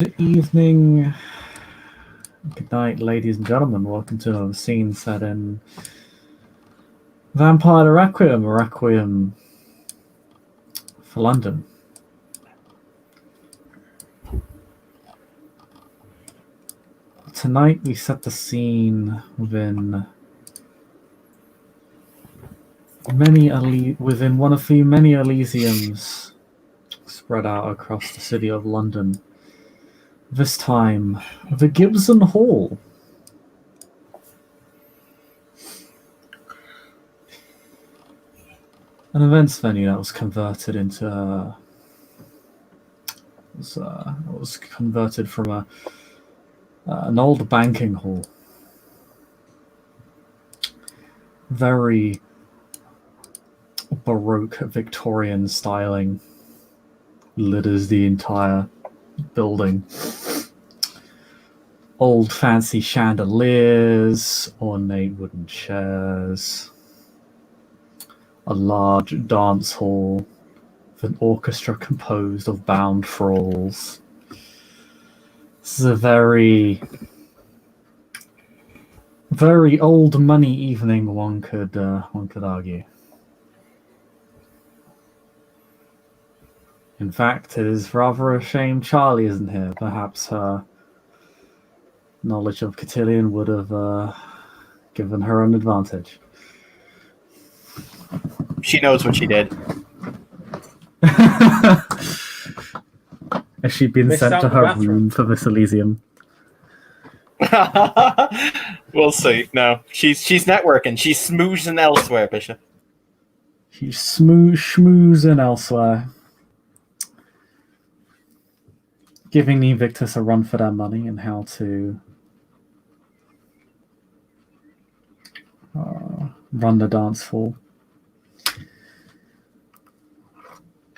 Good evening, good night, ladies and gentlemen. Welcome to another scene set in Vampire the Requiem, a Requiem for London. Tonight we set the scene within one of the many Elysiums spread out across the city of London. This time, the Gibson Hall. An events venue that was converted into was converted from an old banking hall. Very Baroque Victorian styling litters the entire building. Old fancy chandeliers, ornate wooden chairs, a large dance hall with an orchestra composed of bound thralls. This is a very old money evening, one could argue. In fact, it is rather a shame Charlie isn't here. Perhaps her knowledge of Cotillion would have given her an advantage. She knows what she did. Has she been sent to her room for this Elysium? We'll see. No, she's networking. She's smoozing elsewhere, Bishop. She's schmoozing elsewhere. Giving the Invictus a run for their money and how to run the dance hall.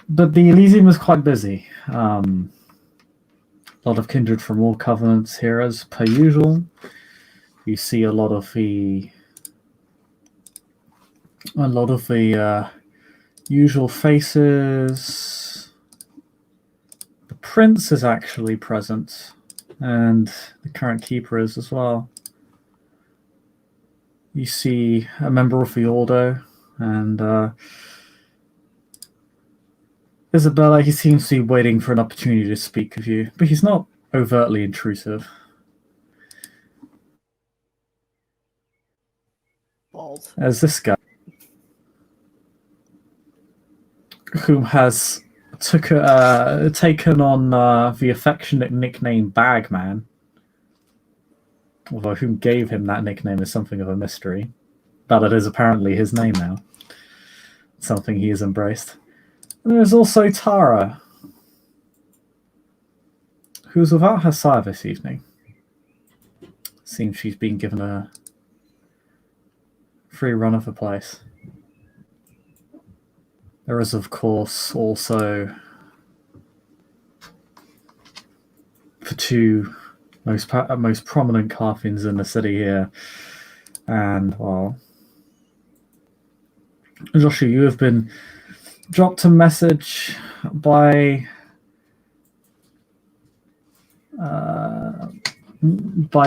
But the Elysium is quite busy. A lot of kindred from all covenants here, as per usual. You see a lot of the usual faces. The prince is actually present, and the current keeper is as well. You see a member of the Ordo, and Isabella. He seems to be waiting for an opportunity to speak with you, but he's not overtly intrusive. Balls. As this guy, who has taken on the affectionate nickname Bagman, although who gave him that nickname is something of a mystery, but it is apparently his name now. Something he has embraced. And there's also Tara, who's without her sire this evening. Seems she's been given a free run of the place. There is, of course, also the two most prominent Carthins in the city here. And, well, Joshua, you have been dropped a message by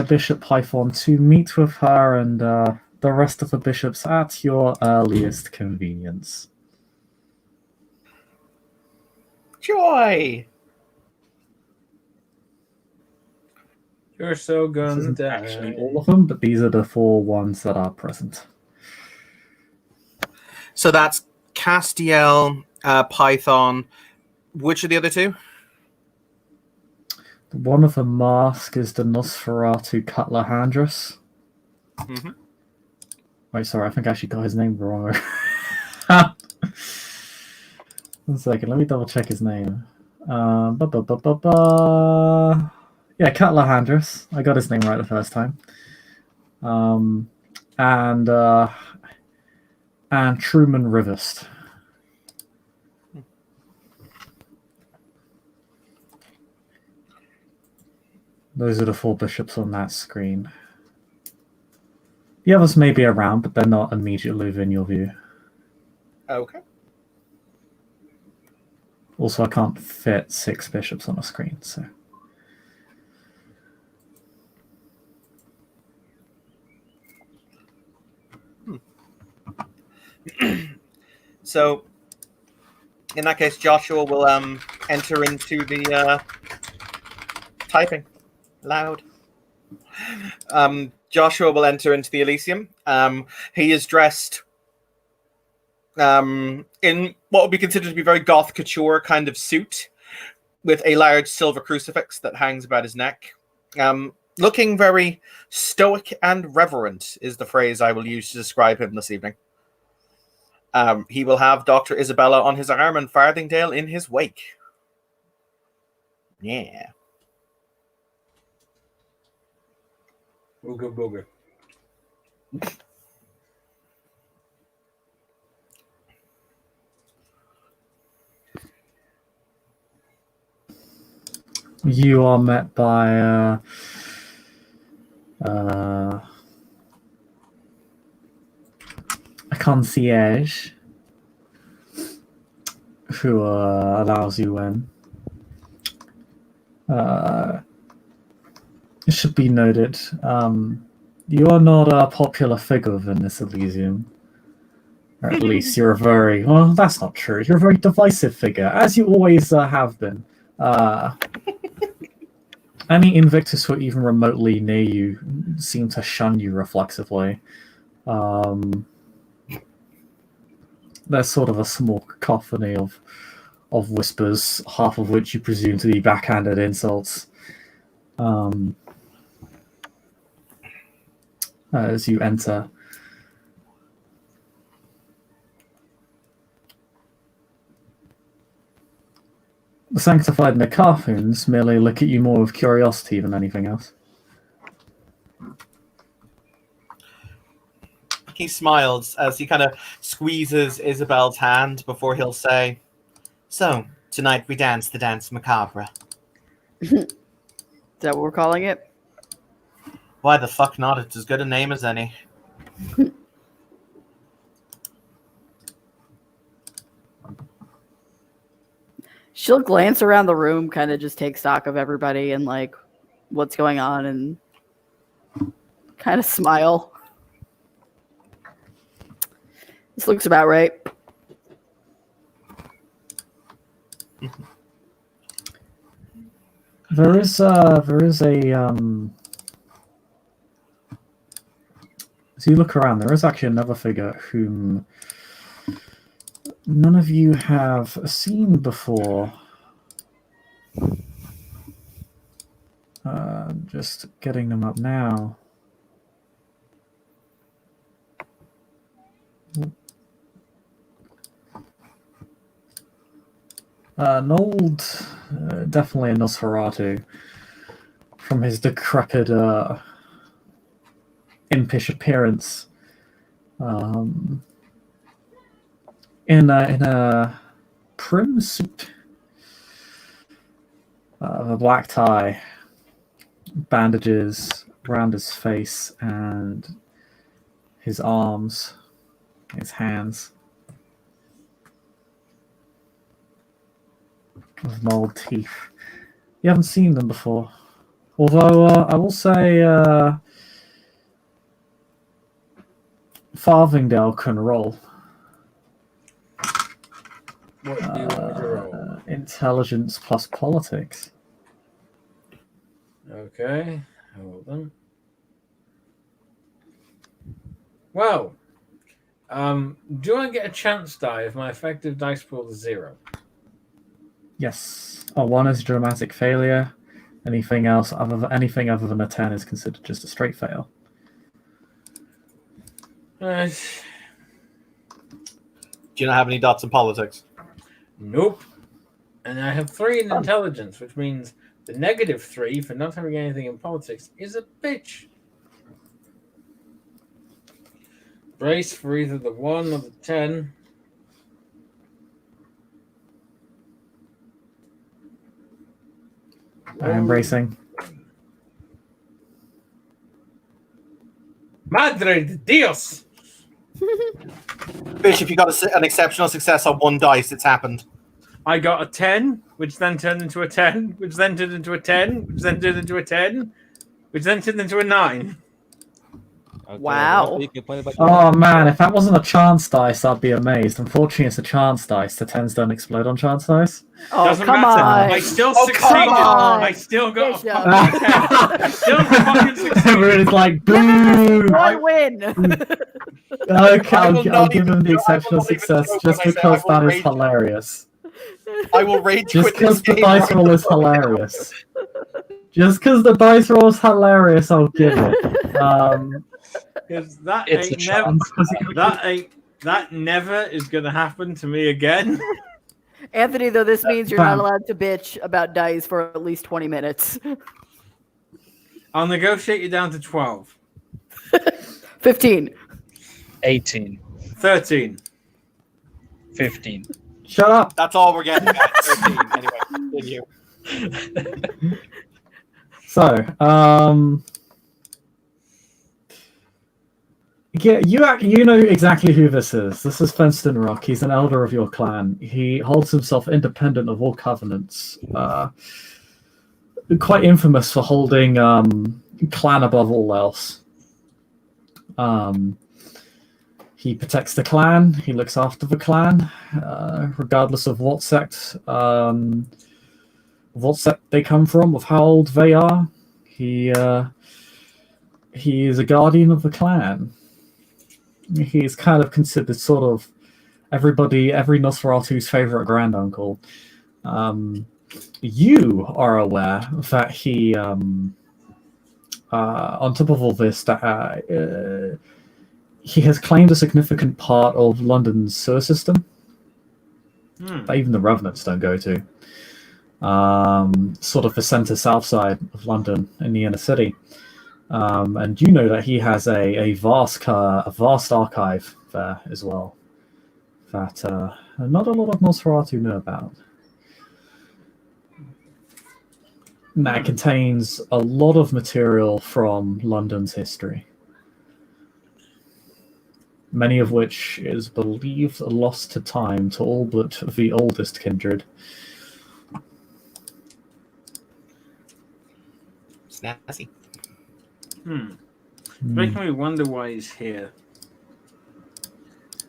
Bishop Python to meet with her and the rest of the bishops at your earliest convenience. Joy! You're so This gonna isn't die. actually all of them, but these are the 4 ones that are present. So that's Castiel, Python. Which are the other 2? One of the mask is the Nosferatu Cutler Handress. Mm-hmm. Wait, sorry, I think I actually got his name wrong. 1 second, let me double check his name. Yeah, Cutler Handress. I got his name right the first time. And Truman Rivest. Those are the 4 bishops on that screen. The others may be around, but they're not immediately within your view. Okay. Also, I can't fit 6 bishops on a screen, so So, in that case, Joshua will enter into the typing loud. Joshua will enter into the Elysium. He is dressed in what would be considered to be very goth couture kind of suit, with a large silver crucifix that hangs about his neck. Looking very stoic and reverent is the phrase I will use to describe him this evening. He will have Dr. Isabella on his arm and Farthingdale in his wake. Yeah. Ooga booga. You are met by a concierge who allows you in. It should be noted, you are not a popular figure within this Elysium. Or at least you're a very... Well, that's not true. You're a very divisive figure, as you always have been. Any Invictus who are even remotely near you seem to shun you reflexively. There's sort of a small cacophony of whispers, half of which you presume to be backhanded insults. As you enter. The sanctified Nicarthoons merely look at you more with curiosity than anything else. He smiles as he kind of squeezes Isabel's hand before he'll say, "So, tonight we dance the dance macabre." Is that what we're calling it? Why the fuck not? It's as good a name as any. She'll glance around the room, kind of just take stock of everybody and like what's going on and kind of smile. This looks about right. There is a as you look around, there is actually another figure whom none of you have seen before. Just getting them up now. An old, definitely a Nosferatu, from his decrepit, impish appearance. In a prim suit, a black tie, bandages around his face and his arms, his hands, with mold teeth. You haven't seen them before. Although I will say Farthingdale can roll. What do you want me to roll? Intelligence plus politics. Okay, hold on. Well, do I get a chance die if my effective dice pool is 0? Yes. A 1 is a dramatic failure. Anything other than a 10 is considered just a straight fail. Do you not have any dots in politics? Nope. And I have 3 in intelligence, which means the -3 for not having anything in politics is a bitch. Brace for either the 1 or the 10. I am bracing. Madre de Dios! Bishop, you got an exceptional success on 1 dice. It's happened. I got a 10, which then turned into a 10, which then turned into a 10, which then turned into a 10, which then turned into a 9. Okay, Wow. well, you can play it like you Oh want. man, if that wasn't a chance dice, I'd be amazed. Unfortunately, it's a chance dice. The tens don't explode on chance dice. Oh, Doesn't come matter. on. I still Oh, succeeded. come on. I still got Bishop. a fucking 10. I still fucking succeeded. Everyone's like, Never boo! one win. Okay, I will I'll not give even him the jo- I will exceptional not even success joke just when I say I because will that is rage- hilarious. I will rage Just quit this because the game dice right roll is now. hilarious. Just because the dice roll is hilarious, I'll give it. 'Cause that It's ain't a never. chance. That never is gonna happen to me again. Anthony, though, this means you're not Fam. allowed to bitch about dice for at least 20 minutes. I'll negotiate you down to 12. 15. 18, 13. 15. Shut up. That's all we're getting at 13. Anyway, continue. So, yeah, you know exactly who this is. This is Fenston Rock. He's an elder of your clan. He holds himself independent of all covenants. Quite infamous for holding clan above all else. He protects the clan. He looks after the clan, regardless of what sect they come from, of how old they are. He is a guardian of the clan. He's kind of considered sort of every Nosferatu's favorite granduncle. You are aware that he, on top of all this, he has claimed a significant part of London's sewer system that even the Revenants don't go to. Sort of the centre-south side of London in the inner city. And you know that he has a vast archive there as well that not a lot of Nosferatu know about. And that contains a lot of material from London's history, many of which is believed lost to time to all but the oldest kindred. Snazzy. It's making me wonder why he's here.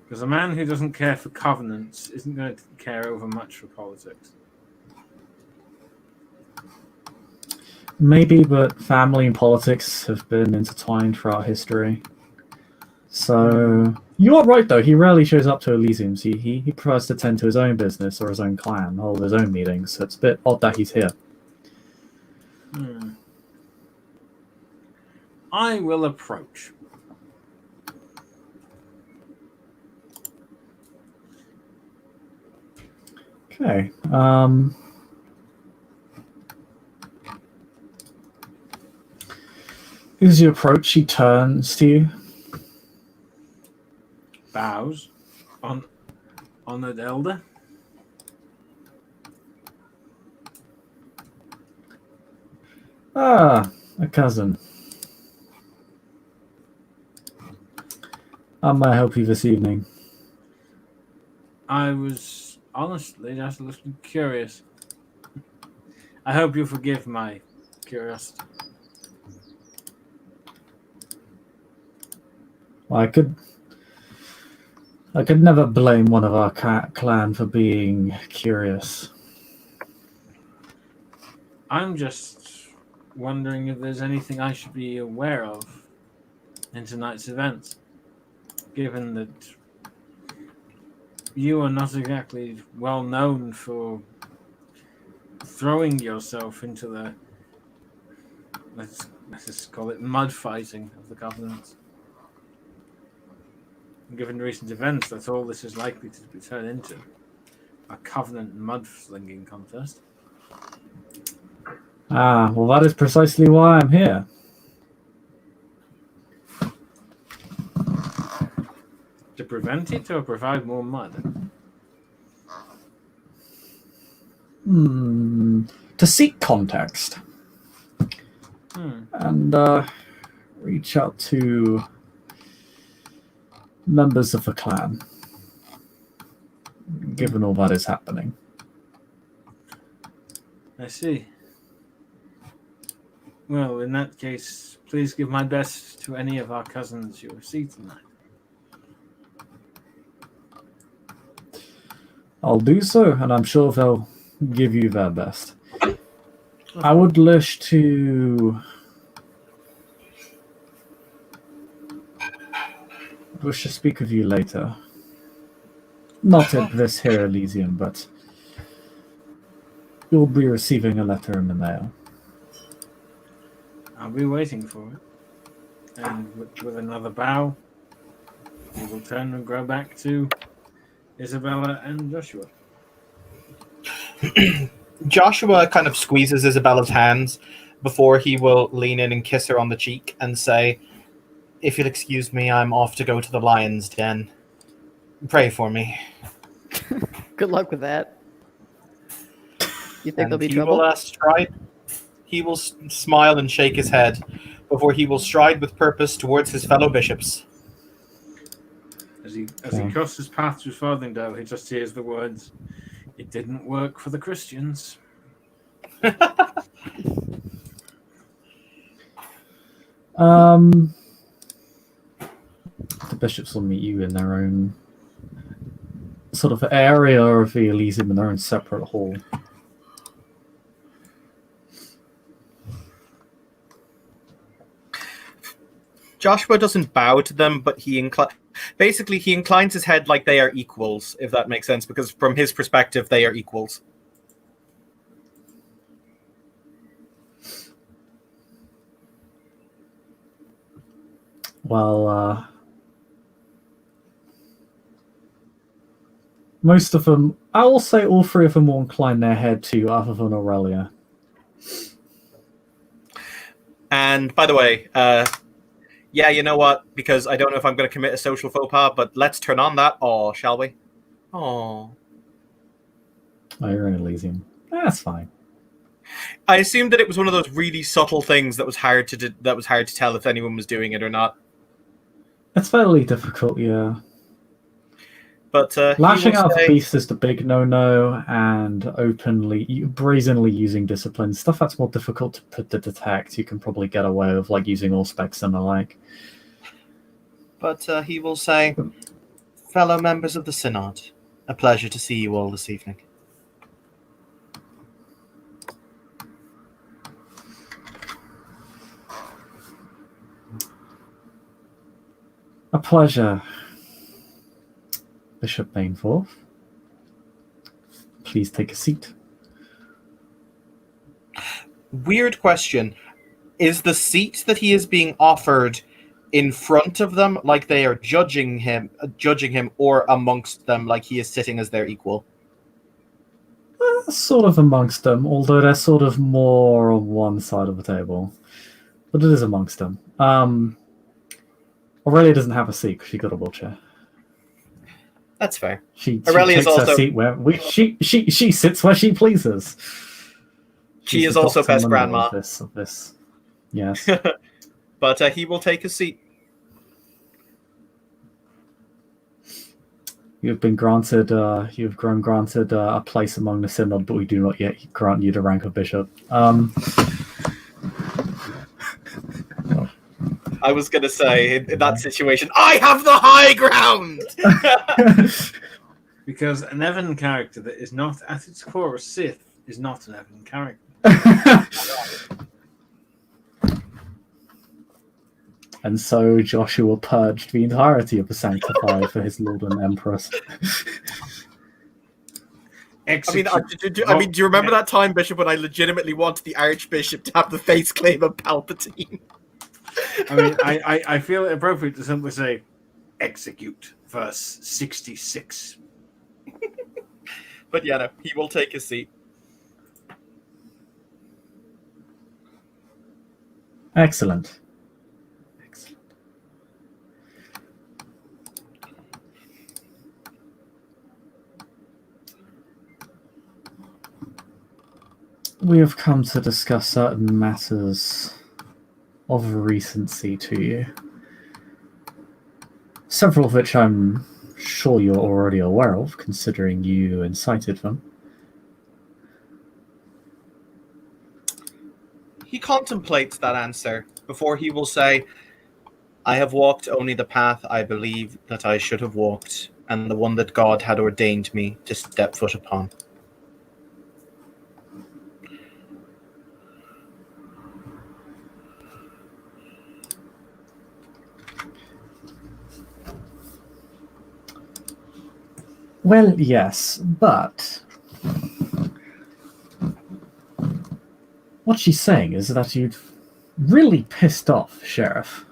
Because a man who doesn't care for covenants isn't going to care over much for politics. Maybe, but family and politics have been intertwined throughout history. So you are right, though. He rarely shows up to Elysiums. He prefers to tend to his own business or his own clan, hold his own meetings. So it's a bit odd that he's here. I will approach. Okay. As you approach, he turns to you. Bows. Honored elder. Ah, a cousin. How may I help you this evening? I was honestly just looking curious. I hope you forgive my curiosity. Well, I could never blame one of our clan for being curious. I'm just wondering if there's anything I should be aware of in tonight's events, given that you are not exactly well known for throwing yourself into the, let's just call it mud fighting of the Covenants. Given recent events, that's all this is likely to be turned into. A Covenant mud-slinging contest. Ah, well, that is precisely why I'm here. To prevent it or provide more mud? To seek context. And reach out to members of the clan, given all that is happening. I see. Well, in that case, please give my best to any of our cousins you see tonight. I'll do so, and I'm sure they'll give you their best. I would wish to speak with you later. Not at this here Elysium, but you'll be receiving a letter in the mail. I'll be waiting for it. And with another bow, we will turn and go back to Isabella and Joshua. Joshua kind of squeezes Isabella's hands before he will lean in and kiss her on the cheek and say, "If you'll excuse me, I'm off to go to the lion's den. Pray for me." Good luck with that. You think And there'll be he trouble? will stride. He will smile and shake his head before he will stride with purpose towards his fellow bishops. As he Okay. crosses paths with Farthingdale, he just hears the words, "It didn't work for the Christians." The bishops will meet you in their own sort of area of the Elysium in their own separate hall. Joshua doesn't bow to them, but he inclines his head like they are equals, if that makes sense, because from his perspective, they are equals. Well, most of them, I will say all three of them will incline their head to you, other than Aurelia. And by the way, yeah, you know what? Because I don't know if I'm going to commit a social faux pas, but let's turn on that aw, shall we? Aw. Oh, you're in Elysium. That's fine. I assumed that it was one of those really subtle things that was hard to tell if anyone was doing it or not. It's fairly difficult, yeah. But Lashing he will out of say- a beast is the big no-no, and brazenly using discipline, stuff that's more difficult to detect, you can probably get away with, like using Allspecs and the like. But he will say, "Fellow members of the Synod, a pleasure to see you all this evening." A pleasure. Bishop Bainforth, please take a seat. Weird question. Is the seat that he is being offered in front of them, like they are judging him, or amongst them, like he is sitting as their equal? Sort of amongst them, although they're sort of more on one side of the table. But it is amongst them. Aurelia doesn't have a seat because she got a wheelchair. That's fair. She Aurelia is takes her also- seat where she sits where she pleases. She She's is the also Dr. best Monroe grandma. of this. Yes. But he will take a seat. You've been granted. You've grown granted a place among the synod, but we do not yet grant you the rank of bishop. I was going to say, in that situation, I have the high ground! Because an Evan character that is not at its core a Sith is not an Evan character. And so Joshua purged the entirety of the Sanctified for his Lord and Empress. I mean, do you remember that time, Bishop, when I legitimately wanted the Archbishop to have the face claim of Palpatine? I mean, I feel it appropriate to simply say, execute verse 66. But yeah, no, he will take his seat. Excellent. Excellent. We have come to discuss certain matters of recency to you. Several of which I'm sure you're already aware of, considering you incited them. He contemplates that answer before he will say, I have walked only the path I believe that I should have walked, and the one that God had ordained me to step foot upon. Well, yes, but what she's saying is that you've really pissed off, Sheriff.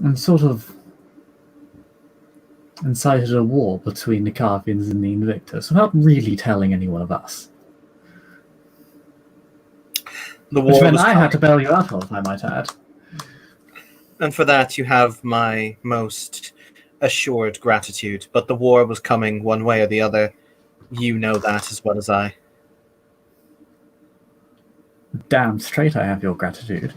And sort of incited a war between the Carvians and the Invictus without really telling any one of us. The Which war meant was I coming, had to bail you out of, I might add. and for that you have my most assured gratitude. But the war was coming one way or the other. You know that as well as I. Damn straight I have your gratitude.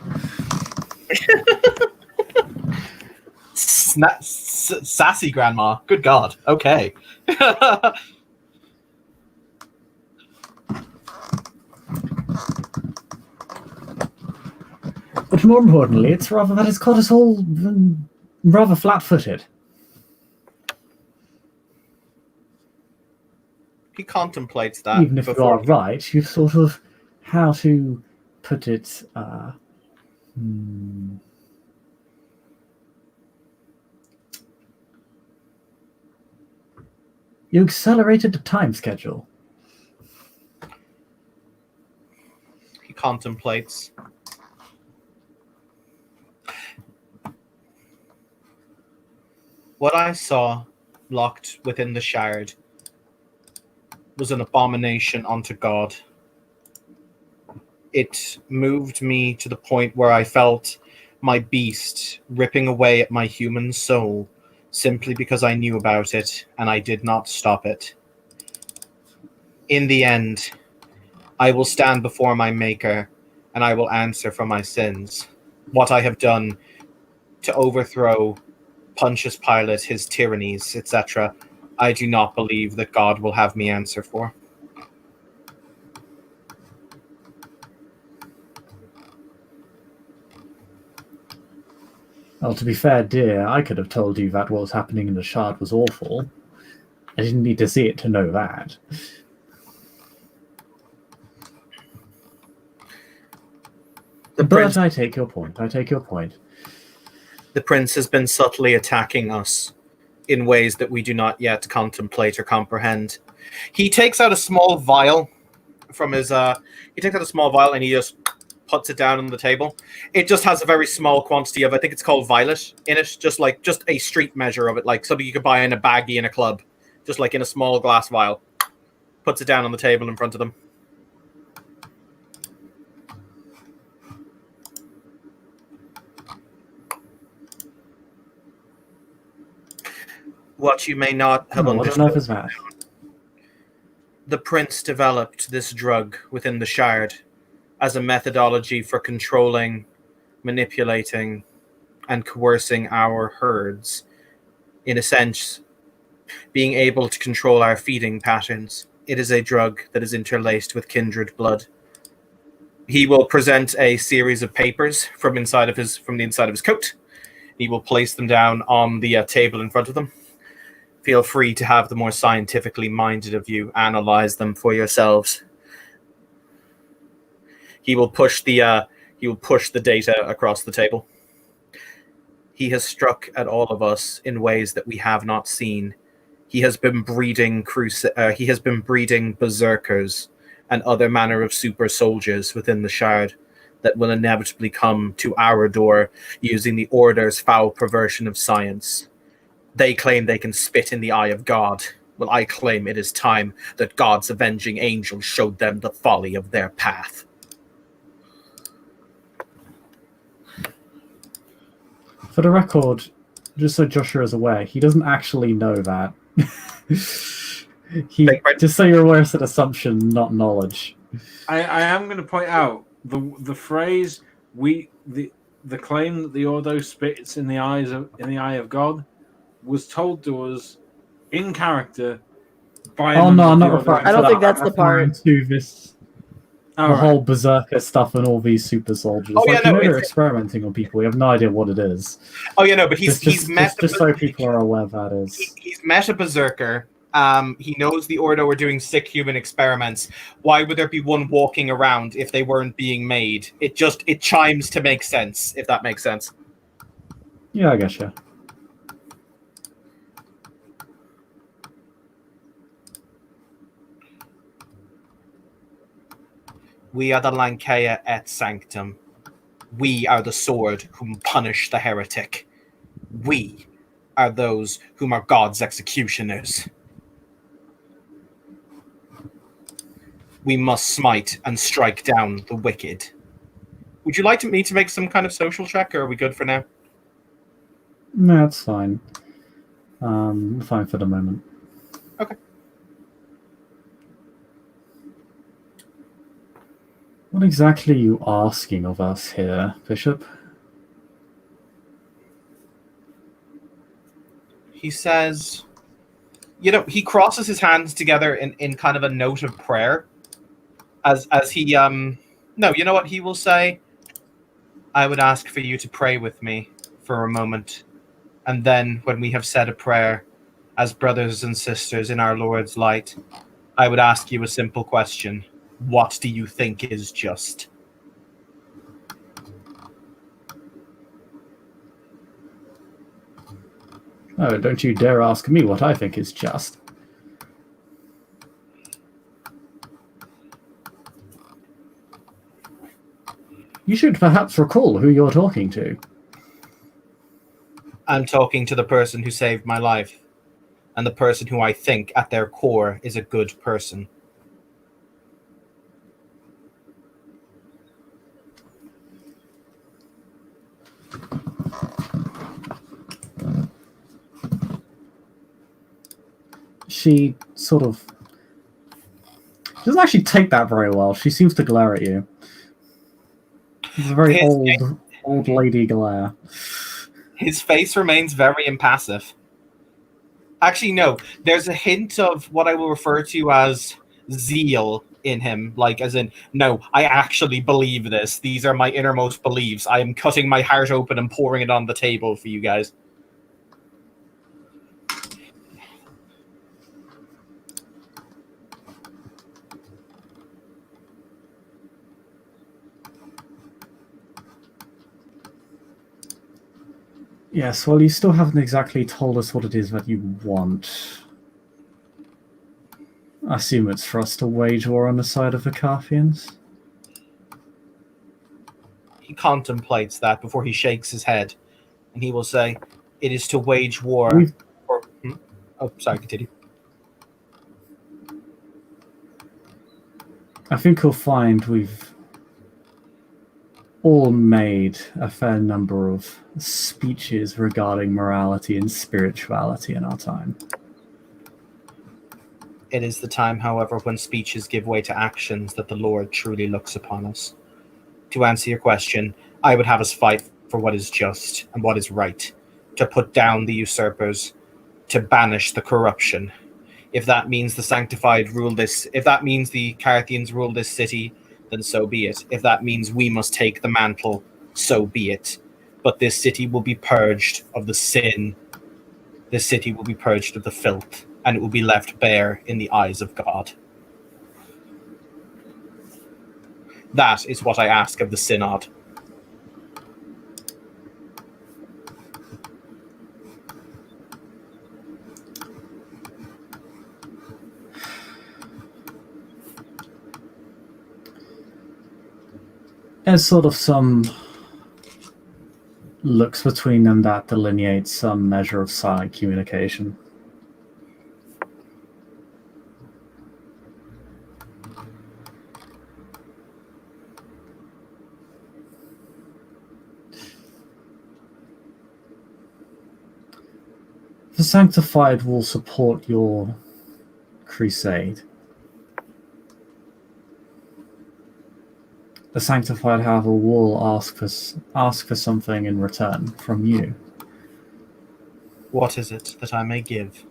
Sassy grandma. Good God. Okay. But more importantly, it's rather that it's caught us all rather flat-footed. He contemplates that. Even if you are right, you've sort of, how to put it, you accelerated the time schedule. He contemplates. What I saw locked within the shard was an abomination unto God. It moved me to the point where I felt my beast ripping away at my human soul simply because I knew about it and I did not stop it. In the end, I will stand before my Maker and I will answer for my sins. What I have done to overthrow Pontius Pilate, his tyrannies, etc., I do not believe that God will have me answer for. Well, to be fair, dear, I could have told you that what was happening in the Shard was awful. I didn't need to see it to know that. But I take your point. The prince has been subtly attacking us in ways that we do not yet contemplate or comprehend. He takes out a small vial from his and he just puts it down on the table. It just has a very small quantity of, I think it's called violet in it, just a street measure of it, like something you could buy in a baggie in a club, just like in a small glass vial. Puts it down on the table in front of them. What you may not have understood. The prince developed this drug within the Shard as a methodology for controlling, manipulating, and coercing our herds. In a sense, being able to control our feeding patterns. It is a drug that is interlaced with kindred blood. He will present a series of papers from the inside of his coat. He will place them down on the table in front of them. Feel free to have the more scientifically minded of you analyze them for yourselves. He will push the data across the table. He has struck at all of us in ways that we have not seen. He has been breeding berserkers and other manner of super soldiers within the Shard that will inevitably come to our door using the Order's foul perversion of science. They claim they can spit in the eye of God. Well, I claim it is time that God's avenging angel showed them the folly of their path. For the record, just so Joshua is aware, he doesn't actually know that. Just so you're aware, it's an assumption, not knowledge. I am going to point out the phrase the claim that the Ordo spits in the eye of God was told to us in character by Oh a no, I'm number not of the referring other- I don't to think that. that's I'm the part. referring to this Oh, the right. whole berserker stuff and all these super soldiers. Oh, yeah, like, no, you know, they're it's- experimenting on people. We have no idea what it is. Oh yeah, no, but he's met just so people are aware that is. he's met a berserker. He knows the Ordo are doing sick human experiments. Why would there be one walking around if they weren't being made? It chimes to make sense, if that makes sense. Yeah, I guess, yeah. We are the Lankea et Sanctum. We are the sword whom punish the heretic. We are those whom are God's executioners. We must smite and strike down the wicked. Would you like me to make some kind of social check, or are we good for now? No, it's fine. Fine for the moment. Okay. What exactly are you asking of us here, Bishop? He says, he crosses his hands together in kind of a note of prayer. As he, no, you know what he will say? I would ask for you to pray with me for a moment. And then when we have said a prayer, as brothers and sisters in our Lord's light, I would ask you a simple question. What do you think is just? Oh, don't you dare ask me what I think is just. You should perhaps recall who you're talking to. I'm talking to the person who saved my life, and the person who I think at their core is a good person. She sort of... She doesn't actually take that very well. She seems to glare at you. It's a very old lady glare. His face remains very impassive. Actually, no. There's a hint of what I will refer to as zeal in him. Like, as in, no, I actually believe this. These are my innermost beliefs. I am cutting my heart open and pouring it on the table for you guys. Yes, well, you still haven't exactly told us what it is that you want. I assume it's for us to wage war on the side of the Carthians? He contemplates that before he shakes his head, and he will say, "It is to wage war." We've- Oh, sorry, continue. I think you'll find we've all made a fair number of speeches regarding morality and spirituality in our time. It is the time, however, when speeches give way to actions that the Lord truly looks upon us. To answer your question, I would have us fight for what is just and what is right, to put down the usurpers, to banish the corruption. If that means the sanctified rule this, if that means the Carthians rule this city, then so be it. If that means we must take the mantle, so be it. But this city will be purged of the sin. This city will be purged of the filth, and it will be left bare in the eyes of God. That is what I ask of the Synod. There's sort of some looks between them that delineates some measure of silent communication. The Sanctified will support your crusade. The Sanctified, however, will ask for something in return from you. What is it that I may give?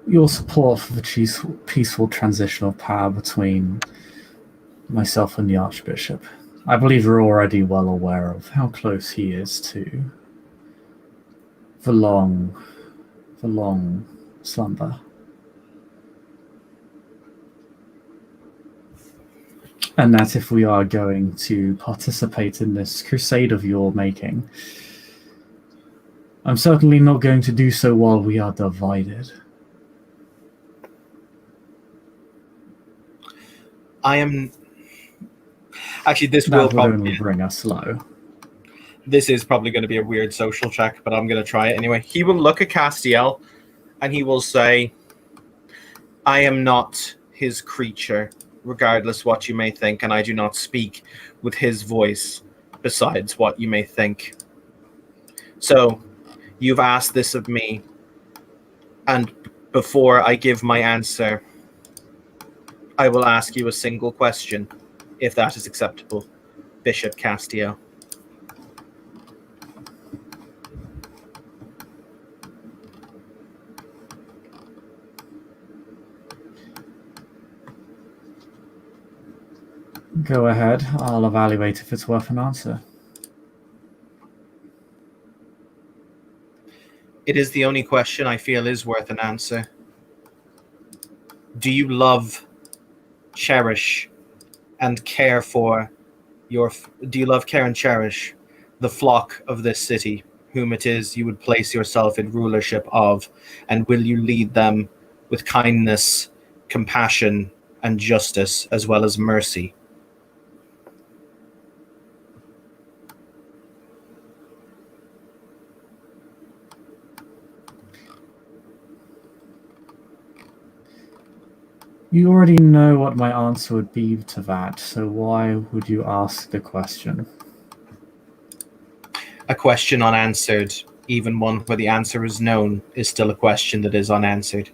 your support for the peaceful transition of power between myself and the Archbishop. I believe you're already well aware of how close he is to the long slumber. And that if we are going to participate in this crusade of your making, I'm certainly not going to do so while we are divided. I am... Actually, this That will would probably... only bring us low. This is probably going to be a weird social check, but I'm going to try it anyway. He will look at Castiel, and he will say, I am not his creature, regardless what you may think, and I do not speak with his voice, besides what you may think. So, you've asked this of me, and before I give my answer, I will ask you a single question, if that is acceptable, Bishop Castiel. Go ahead. I'll evaluate if it's worth an answer. It is the only question I feel is worth an answer. Do you love, cherish, and care for do you love, care, and cherish the flock of this city, whom it is you would place yourself in rulership of, and will you lead them with kindness, compassion, and justice, as well as mercy? You already know what my answer would be to that, so why would you ask the question? A question unanswered, even one where the answer is known, is still a question that is unanswered.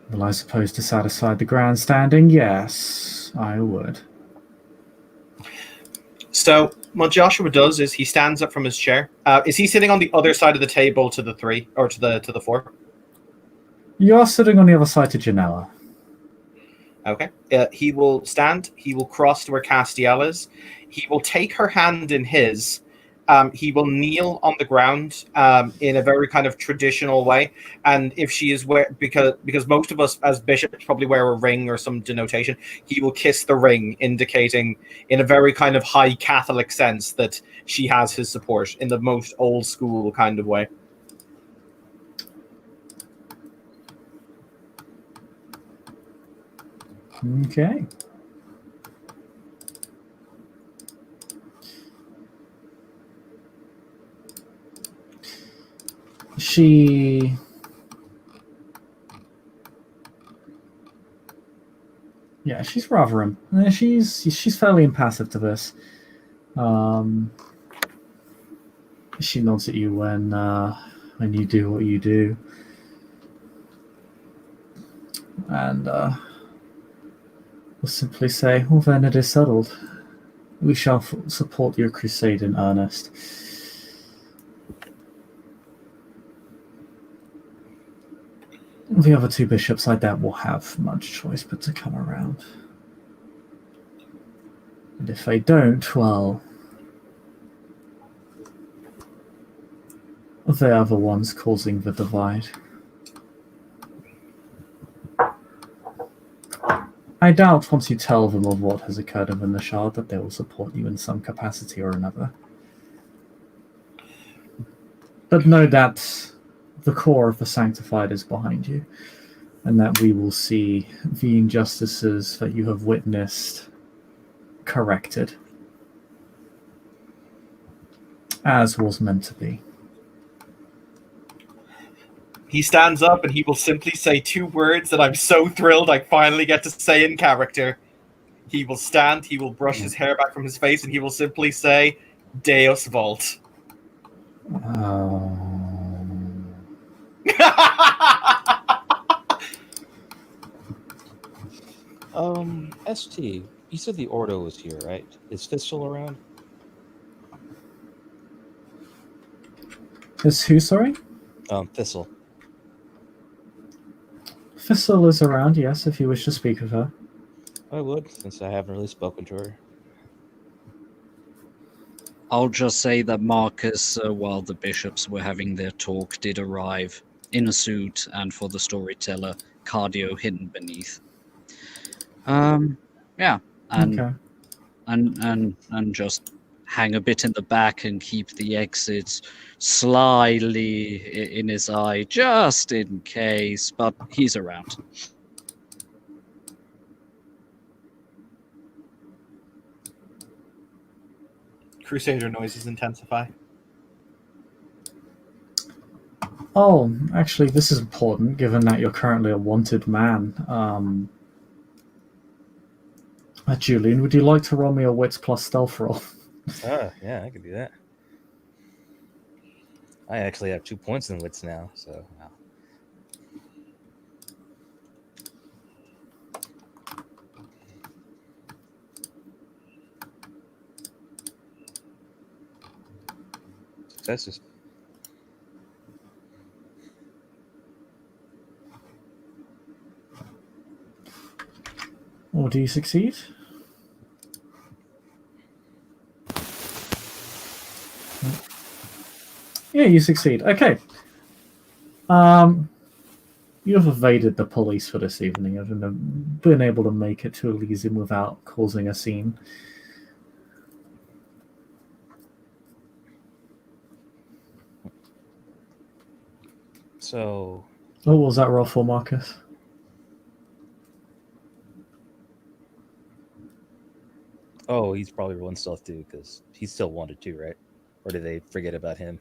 Well, I suppose to satisfy the grandstanding, yes, I would. So what Joshua does is he stands up from his chair. Is he sitting on the other side of the table to the three, or to the four? You are sitting on the other side to Janella. Okay. He will stand. He will cross to where Castiel is. He will take her hand in his. He will kneel on the ground in a very kind of traditional way. And if she is because most of us as bishops probably wear a ring or some denotation, he will kiss the ring, indicating in a very kind of high Catholic sense that she has his support in the most old school kind of way. Okay. She's rather she's fairly impassive to this. She nods at you when you do what you do, and will simply say, "Well, then it is settled. We shall support your crusade in earnest." The other two bishops, I doubt, will have much choice but to come around. And if they don't, well, they are the ones causing the divide. I doubt once you tell them of what has occurred in the Shard that they will support you in some capacity or another. But know that the core of the Sanctified is behind you, and that we will see the injustices that you have witnessed corrected, as was meant to be. He stands up and he will simply say two words that I'm so thrilled I finally get to say in character. He will stand, he will brush his hair back from his face, and he will simply say, Deus Vult. ST, You said the Ordo was here, right? Is Fistel around? Is who, sorry? Thistle. Thistle is around, yes, if you wish to speak with her. I would, since I haven't really spoken to her. I'll just say that Marcus, while the bishops were having their talk, did arrive in a suit and for the storyteller, cardio hidden beneath. Yeah, and Okay. and just hang a bit in the back and keep the exits slyly in his eye, just in case. But he's around. Crusader noises intensify. Oh, actually, this is important, given that you're currently a wanted man. Julian, would you like to roll me a wits plus stealth roll? Yeah, I could do that. I actually have 2 points in wits now, so wow. Successes. Or do you succeed? Yeah, you succeed. Okay. You have evaded the police for this evening. You've been able to make it to Elysium without causing a scene. So, What was that roll for, Marcus? oh, he's probably rolling stealth too, because he's still wanted too, right? Or did they forget about him?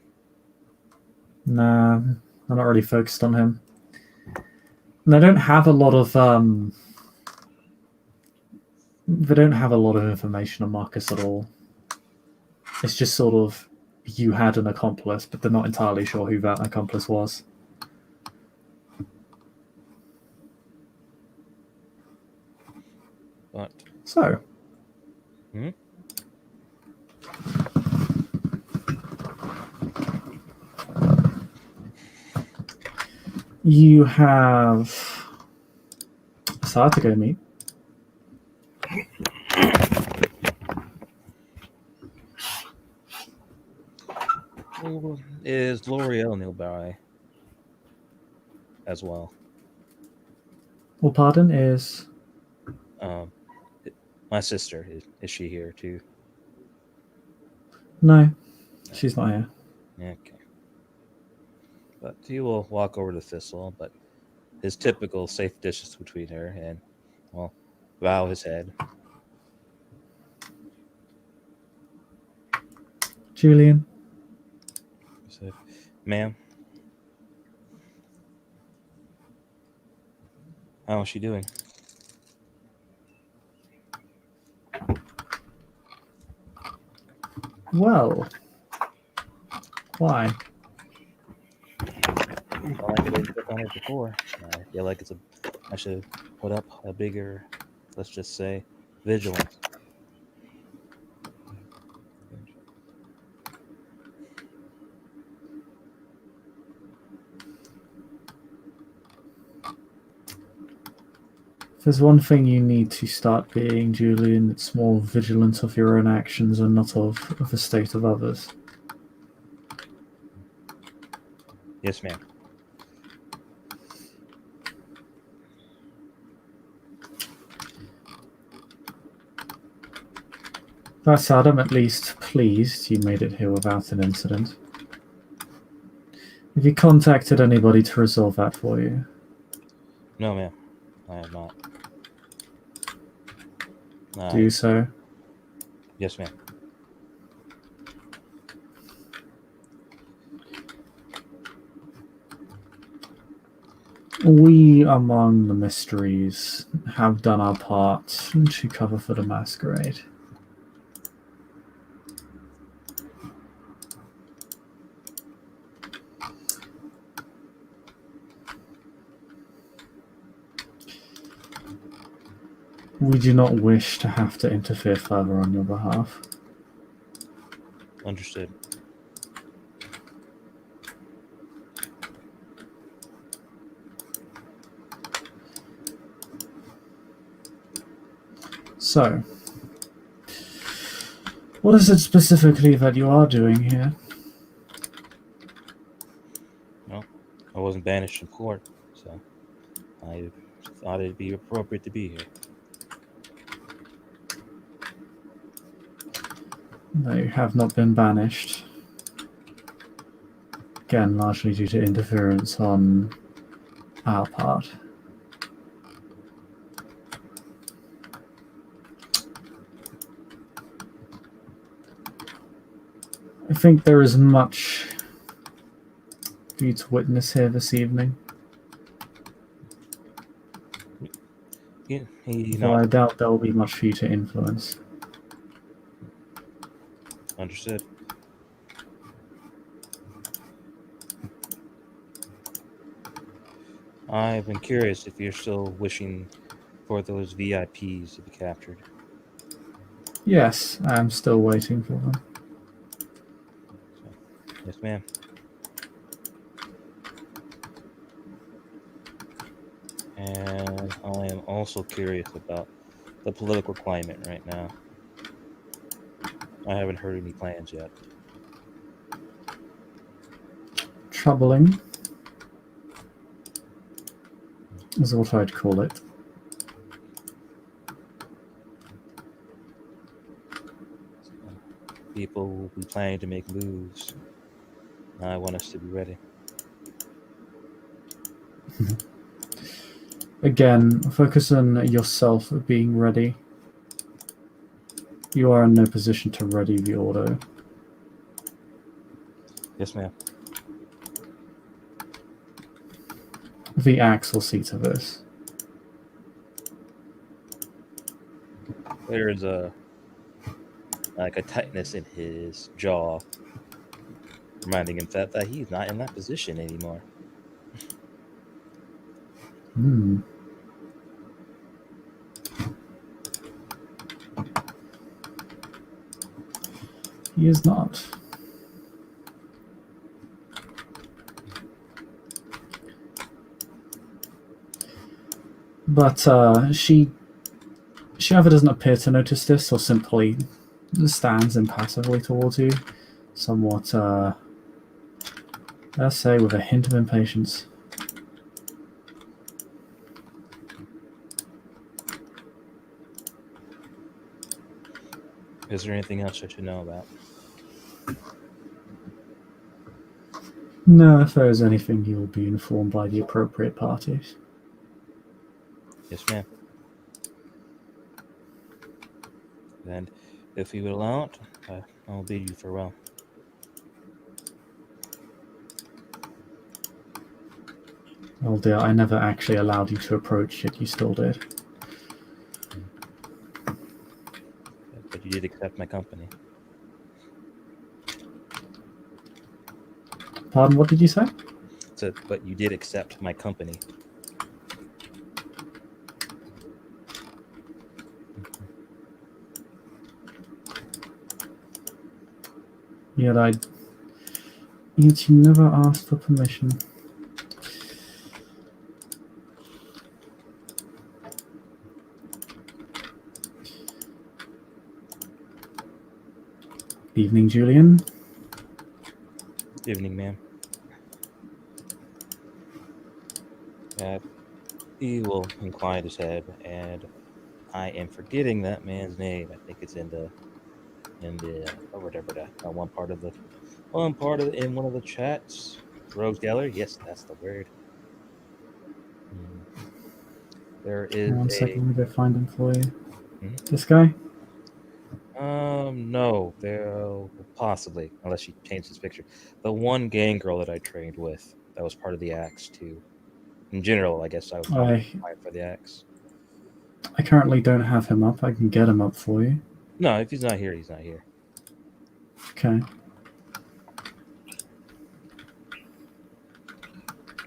Nah, I'm not really focused on him. And they don't have a lot of information on Marcus at all. It's just sort of you had an accomplice, but they're not entirely sure who that accomplice was. But So, you have Assad to go meet. is L'Oreal nearby as well? Well, pardon, is My sister, is she here too? no, she's not here. Okay. But he will walk over to Thistle, but his typical safe distance between her and, well, bow his head. Julian, He said, "Ma'am, how is she doing?" well, why? Well, I didn't click on her before. I feel like I should put up a bigger, let's just say, vigilance. If there's one thing you need to start being, Julian, it's more vigilant of your own actions and not of the state of others. Yes, ma'am. That said, I'm at least pleased you made it here without an incident. Have you contacted anybody to resolve that for you? No, ma'am. I have not. Do so. Yes, ma'am. We, among the mysteries, have done our part to cover for the masquerade. We do not wish to have to interfere further on your behalf. Understood. So, what is it specifically that you are doing here? Well, I wasn't banished from court, so I thought it'd be appropriate to be here. No, you have not been banished. Again, largely due to interference on our part. I think there is much for you to witness here this evening. Though I doubt there will be much for you to influence. Understood. I've been curious if you're still wishing for those VIPs to be captured. Yes, I am still waiting for them. Yes, ma'am. And I am also curious about the political climate right now. I haven't heard any plans yet. Troubling is what I'd call it. People will be planning to make moves. I want us to be ready. Again, focus on yourself being ready. You are in no position to ready the order. Yes, ma'am. The axe will see to this. There's a tightness in his jaw, reminding him that he's not in that position anymore. He is not. But she either doesn't appear to notice this or simply stands impassively towards you, somewhat, let's say, with a hint of impatience. Is there anything else I should know about? No, if there is anything, you will be informed by the appropriate parties. Yes, ma'am. And if you would allow it, I'll bid you farewell. Oh dear, I never actually allowed you to approach it, you still did. But you did accept my company. Pardon, what did you say? So, but you did accept my company. Yet you never asked for permission. Evening, Julian. Evening, ma'am. He will incline his head, and I am forgetting that man's name. I think it's in one of the chats. Rogue Geller. Yes, that's the word. There is One second, let me go find him for you. Hmm? This guy? No, there possibly, unless she changed his picture. The one gang girl that I trained with, that was part of the Axe too. In general, I guess I was fine for the Axe. I currently don't have him up. I can get him up for you. No, if he's not here, he's not here. Okay.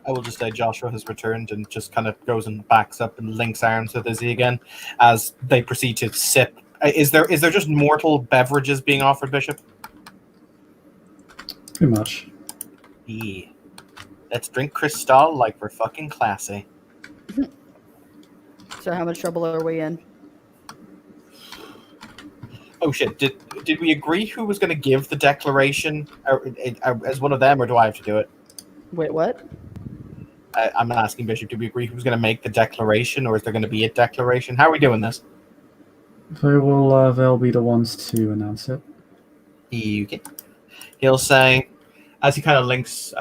I will just say Joshua has returned and just kind of goes and backs up and links arms with Izzy again as they proceed to sip. Is there just mortal beverages being offered, Bishop? Pretty much. Yeah. Let's drink Cristal like we're fucking classy. So how much trouble are we in? Oh shit! Did we agree who was going to give the declaration as one of them, or do I have to do it? Wait, what? I'm asking Bishop. Did we agree who's going to make the declaration, or is there going to be a declaration? How are we doing this? They'll be the ones to announce it. Okay. He'll say, as he kind of links,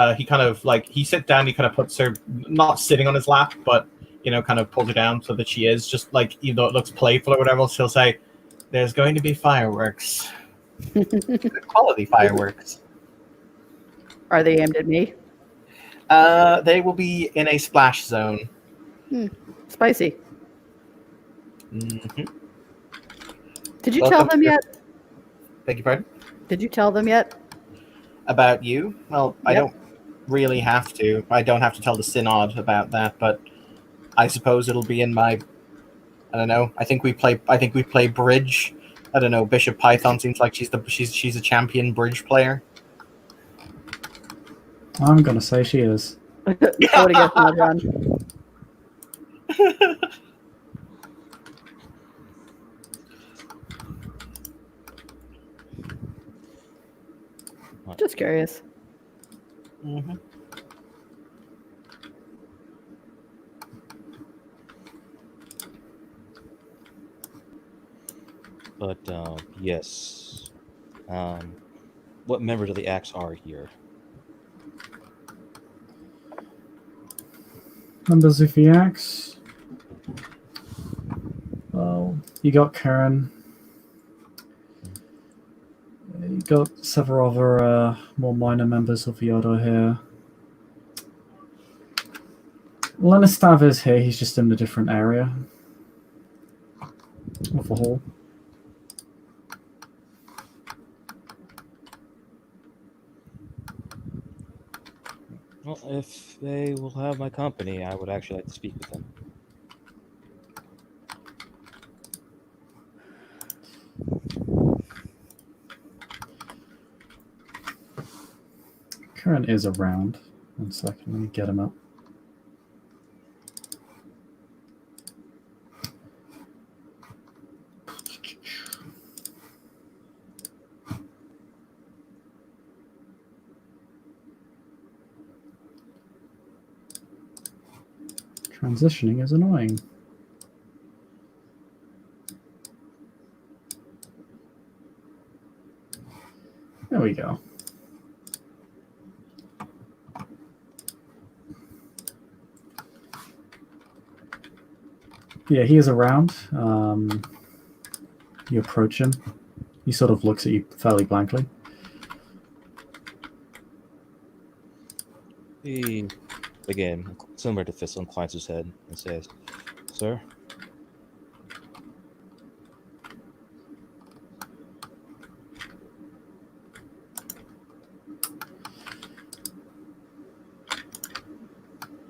he sits down, he kind of puts her, not sitting on his lap, but, kind of pulls her down so that she is, just like, even though it looks playful or whatever else, he'll say, there's going to be fireworks. Good quality fireworks. Are they aimed at me? They will be in a splash zone. Spicy. Mm-hmm. Did you tell them yet? Beg your pardon? Did you tell them yet? About you? Well, I don't really have to. I don't have to tell the Synod about that, but I suppose it'll be in my. I don't know. I think we play bridge. I don't know. Bishop Python seems like she's a champion bridge player. I'm gonna say she is. I would have guessed not run. Just curious. Mm-hmm. But yes, what members of the Axe are here? Members of the Axe. Well, you got Karen. You got several other more minor members of the Order here. Lenistav is here, he's just in a different area of the hall. Well, if they will have my company, I would actually like to speak with them. Karen is around. 1 second, let me get him up. Transitioning is annoying. There we go. Yeah, he is around. You approach him. He sort of looks at you fairly blankly. He, again, similar to Thistle, inclines his head and says, "Sir?"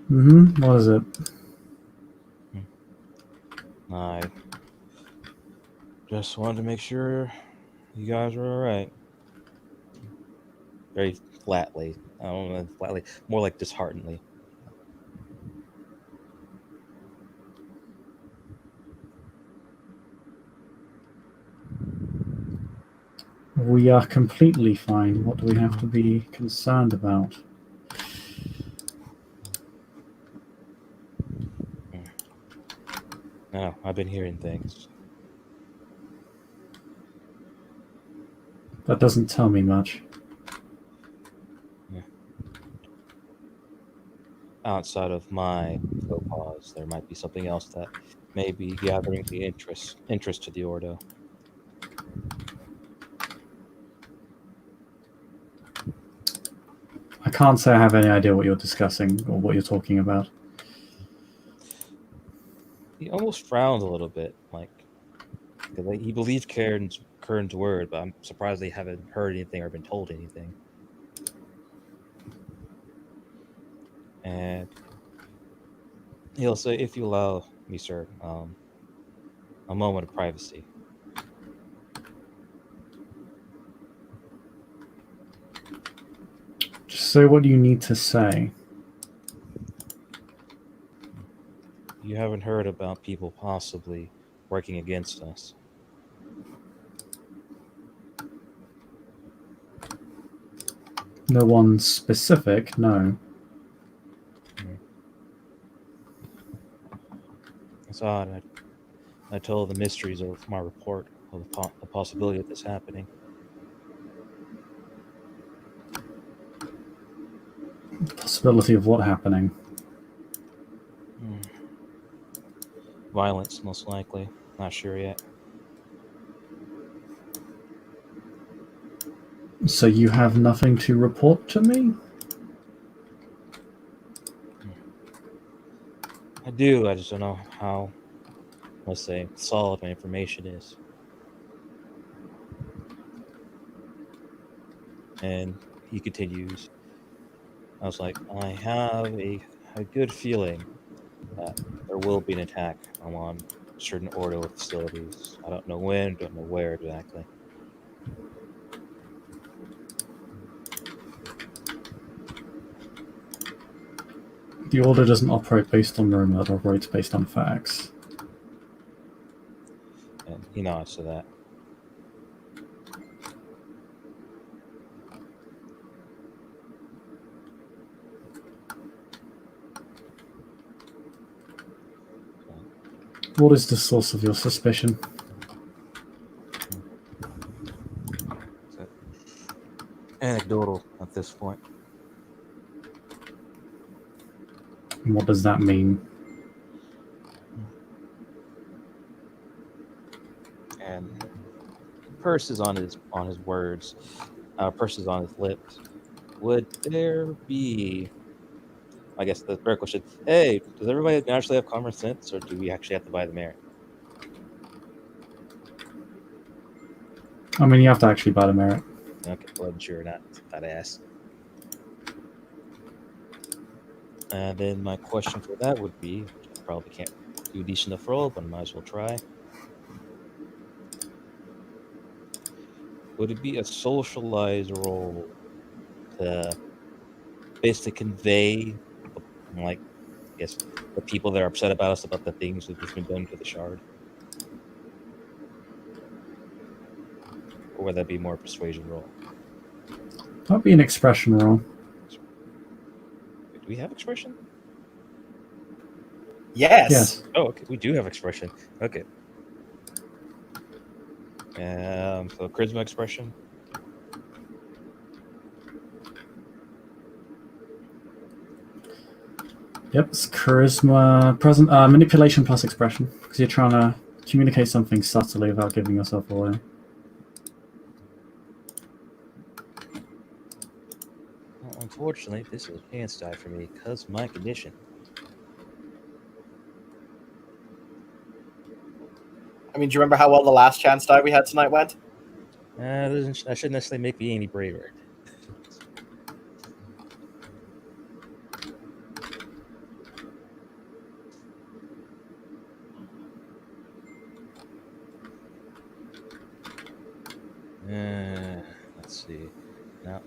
What is it? I just wanted to make sure you guys were all right. Very flatly. I don't know, flatly. More like disheartenedly. We are completely fine. What do we have to be concerned about? No, I've been hearing things. That doesn't tell me much. Outside of my pause, there might be something else that may be gathering the interest to the Ordo. I can't say I have any idea what you're discussing or what you're talking about. He almost frowned a little bit, like he believed Karen's word, but I'm surprised they haven't heard anything or been told anything. And he'll say, "If you allow me, sir, a moment of privacy." Just say what you need to say. You haven't heard about people possibly working against us. No one specific, no. It's odd. I told the mysteries of my report of the possibility of this happening. Possibility of what happening? Violence, most likely. Not sure yet. So you have nothing to report to me? I do. I just don't know how, let's say, solid my information is. And he continues. I was like, I have a good feeling that there will be an attack on certain Ordo facilities. I don't know when, don't know where exactly. The Order doesn't operate based on rumor, it operates based on facts. And he nods to that. What is the source of your suspicion? So, anecdotal at this point. And what does that mean? And purse is on his words. Purse is on his lips. Would there be? I guess the fair question. Hey, does everybody naturally have common sense, or do we actually have to buy the merit? I mean, you have to actually buy the merit. Okay, wasn't sure or not. Thought I asked. And then my question for that would be, I probably can't do a decent enough roll, but I might as well try. Would it be a socialized role to basically convey, like, I guess, the people that are upset about us about the things that have been done to the shard? Or would that be more a persuasion role? That'd be an expression roll. Do we have expression? Yes. Yes. Oh, okay. We do have expression. Okay. So charisma expression. Yep, it's charisma, present, manipulation plus expression, because you're trying to communicate something subtly without giving yourself away. Well, unfortunately, this is a chance die for me because of my condition. I mean, do you remember how well the last chance die we had tonight went? That shouldn't necessarily make me any braver. Let's see. Now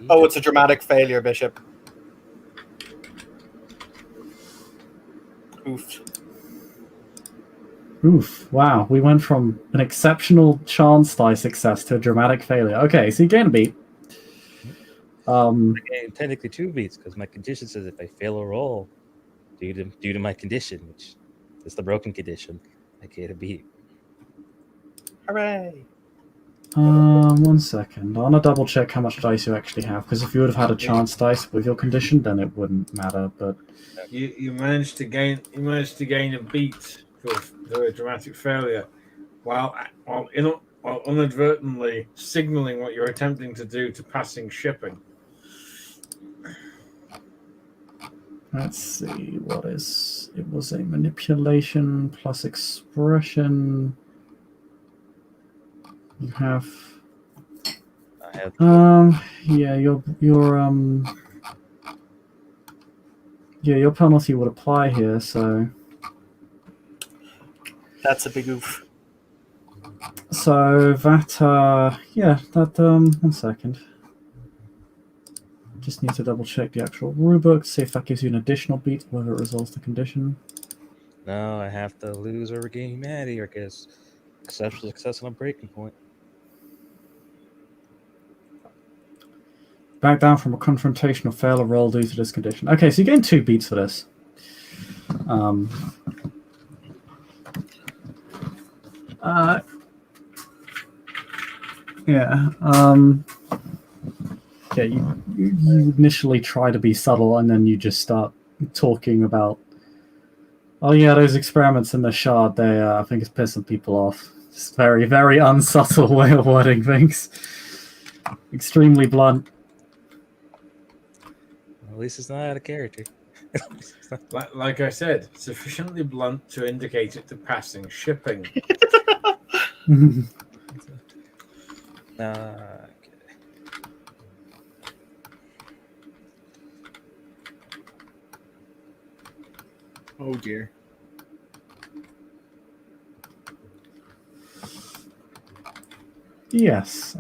Oh, it's a dramatic failure, Bishop. Oof. Oof, wow, we went from an exceptional chance die success to a dramatic failure. Okay, so you gain a beat. And technically 2 beats because my condition says if I fail a roll due to my condition, which is the broken condition, I get a beat. Hooray. 1 second. I want to double check how much dice you actually have, because if you would have had a chance dice with your condition, then it wouldn't matter. But You managed to gain a beat for a dramatic failure, while inadvertently signaling what you're attempting to do to passing shipping. let's see, what is it? Was a manipulation plus expression. You have I have yeah, your Yeah, your penalty would apply here, so That's a big oof. that yeah, that 1 second. Just need to double check the actual rulebook, see if that gives you an additional beat, whether it resolves the condition. No, I have to lose or regain humanity, or guess exceptional success on a breaking point. Back down from a confrontation or fail a roll due to this condition. Okay, so you're getting 2 beats for this. Yeah. Yeah, you initially try to be subtle, and then you just start talking about, oh yeah, those experiments in the shard, they I think it's pissing people off. It's very, very unsubtle way of wording things. Extremely blunt. At least it's not out of character. Like I said, sufficiently blunt to indicate it to passing shipping. Okay. Oh dear. Yes.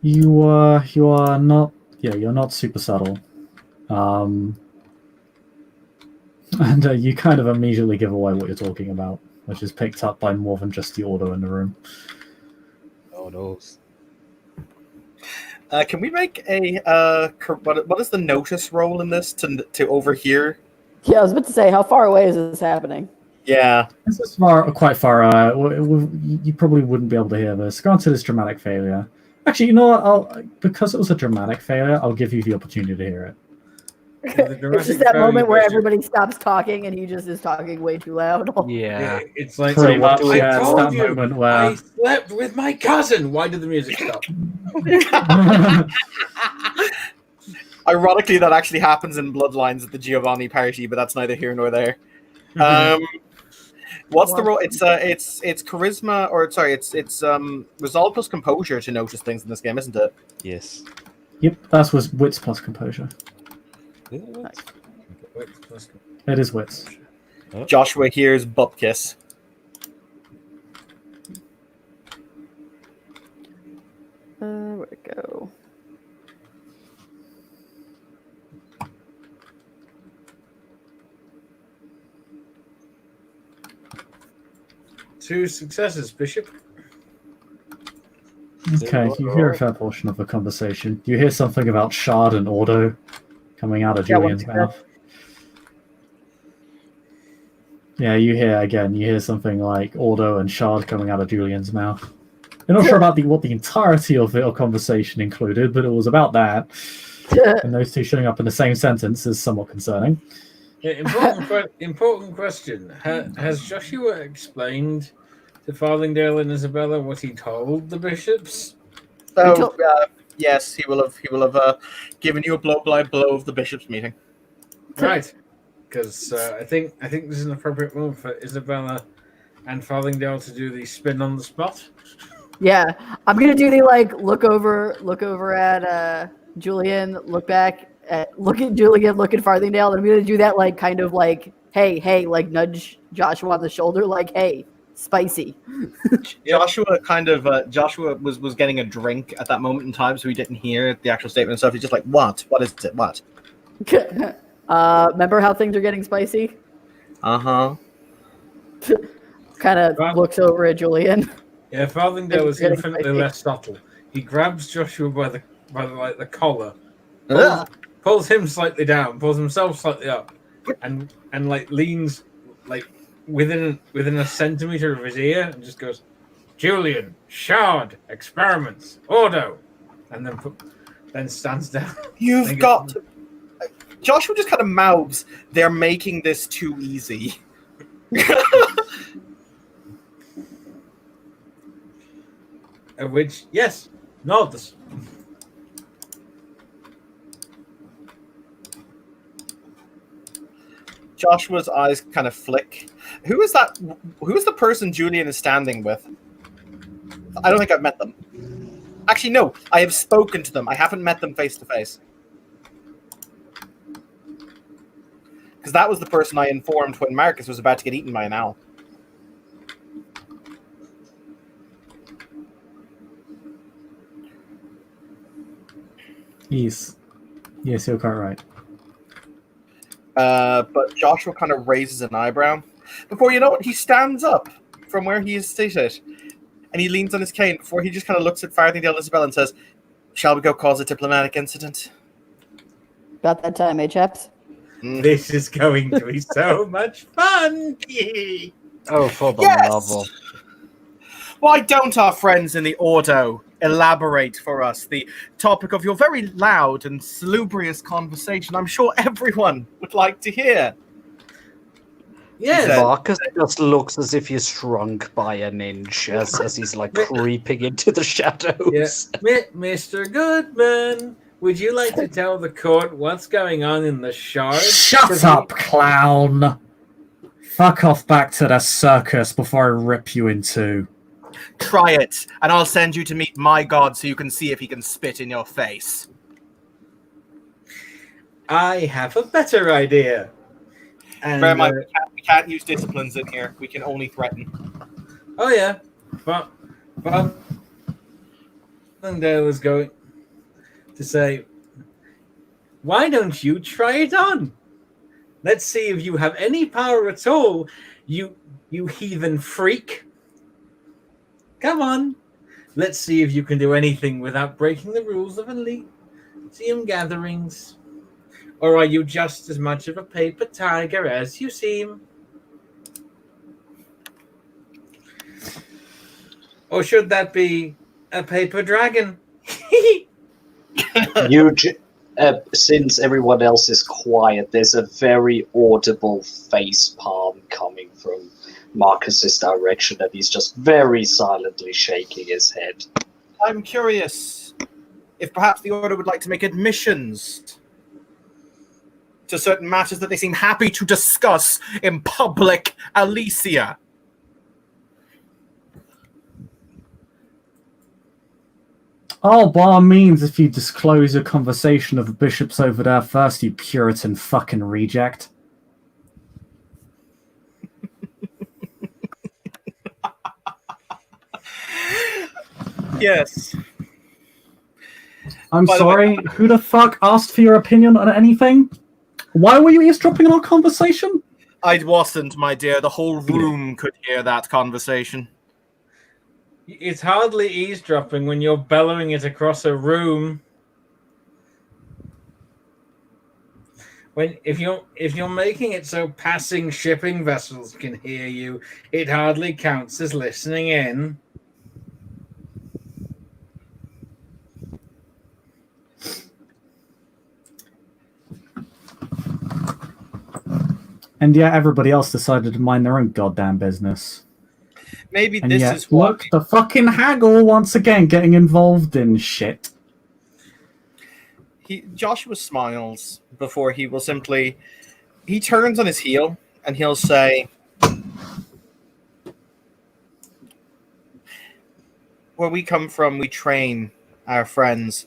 You are not, yeah, you're not super subtle, and you kind of immediately give away what you're talking about, which is picked up by more than just the order in the room. Oh no. Can we make a what is the notice roll in this to overhear? Yeah, I was about to say, how far away is this happening? Yeah. This is quite far. You probably wouldn't be able to hear this. Granted, it's dramatic failure. Actually, you know what? Because it was a dramatic failure, I'll give you the opportunity to hear it. It's just that moment where everybody stops talking and he just is talking way too loud. Yeah. It's like, Pretty much, I yeah, it's told that you, moment where I slept with my cousin. Why did the music stop? Ironically, that actually happens in Bloodlines at the Giovanni party, but that's neither here nor there. What's the role? It's charisma, or sorry, it's resolve plus composure to notice things in this game, isn't it? Yes. Yep, that was wits plus composure. It is wits. Oh. Joshua hears butt kiss. Where'd it go? Two successes, Bishop. Okay, you hear a fair portion of the conversation. You hear something about Shard and Ordo coming out of Yeah, Julian's one mouth. Yeah, you hear something like Ordo and Shard coming out of Julian's mouth. You're not sure about what the entirety of the conversation included, but it was about that. And those two showing up in the same sentence is somewhat concerning. Important question. Has Joshua explained to Farthingdale and Isabella what he told the bishops? Oh, yes, he will have given you a blow of the bishop's meeting. Right. Because I think this is an appropriate moment for Isabella and Farthingdale to do the spin on the spot. Yeah, I'm gonna do the look over at Julian, look back look at Julian, look at Farthingdale, and I'm gonna do that hey, nudge Joshua on the shoulder, hey, spicy. Joshua Joshua was getting a drink at that moment in time, so he didn't hear the actual statement and stuff. He's just like, what is it? What? Remember how things are getting spicy? Uh-huh. Kind of looks over at Julian. Yeah, Farthingdale is infinitely less subtle. He grabs Joshua by the collar, pulls him slightly down, pulls himself slightly up, and leans within a centimeter of his ear and just goes, Julian, Shard, experiments, Ordo, and then stands down. You've got to... Joshua just kind of mouths, they're making this too easy. Which, yes, nods. Joshua's eyes kind of flick. Who is that? Who is the person Julian is standing with? I don't think I've met them. Actually, no. I have spoken to them. I haven't met them face to face. Because that was the person I informed when Marcus was about to get eaten by an owl. Yes, you're quite right. But Joshua kind of raises an eyebrow. Before you know it, he stands up from where he is seated. And he leans on his cane before he just kind of looks at Farthingale and Isabel and says, "Shall we go cause a diplomatic incident?" About that time, eh, chaps? This is going to be so much fun. Oh, for the Yes! love of... Why don't our friends in the Ordo elaborate for us the topic of your very loud and salubrious conversation? I'm sure everyone would like to hear. Yes. Said- Marcus just looks as if he's shrunk by an inch as he's like creeping into the shadows. Yeah. Mr. Goodman, would you like to tell the court what's going on in the shard? Shut up, clown! Fuck off back to the circus before I rip you in two. Try it, and I'll send you to meet my god so you can see if he can spit in your face. I have a better idea. And, Bear in mind, we can't use disciplines in here. We can only threaten. oh yeah, but Farthingale was going to say, why don't you try it on? Let's see if you have any power at all, you heathen freak. Come on. Let's see if you can do anything without breaking the rules of Elysium gatherings. Or are you just as much of a paper tiger as you seem? Or should that be a paper dragon? Since everyone else is quiet, there's a very audible face palm coming from Marcus's direction, and he's just very silently shaking his head. I'm curious if perhaps the Order would like to make admissions to certain matters that they seem happy to discuss in public Elysia. Oh, by all means, if you disclose your conversation of the bishops over there first, you Puritan fucking reject. Yes. I'm By the way- sorry, who the fuck asked for your opinion on anything? Why were you eavesdropping on our conversation? I wasn't, my dear. The whole room could hear that conversation. It's hardly eavesdropping when you're bellowing it across a room. If you're making it so passing shipping vessels can hear you, it hardly counts as listening in. And yet everybody else decided to mind their own goddamn business. Maybe And this yet, is what look, the fucking haggle once again getting involved in shit. Joshua smiles before he will simply... He turns on his heel and he'll say, where we come from, we train our friends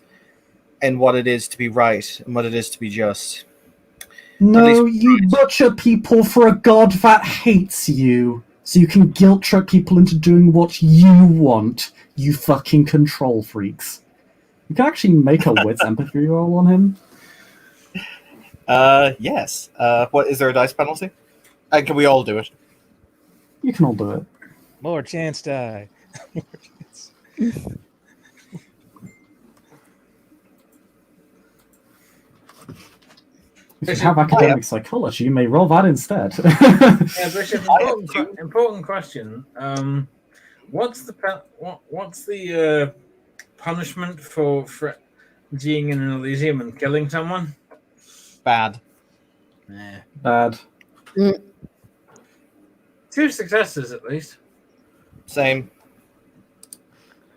in what it is to be right and what it is to be just. No, you butcher people for a god that hates you, so you can guilt trip people into doing what you want, you fucking control freaks. You can actually make a wits empathy roll on him. Yes. What is there a dice penalty? And can we all do it? You can all do it. More chance die. If you have academic psychology, you may roll that instead. Yeah, Bishop, important question. What's the punishment for being in an Elysium and killing someone? Bad. Bad. 2 successes at least. Same.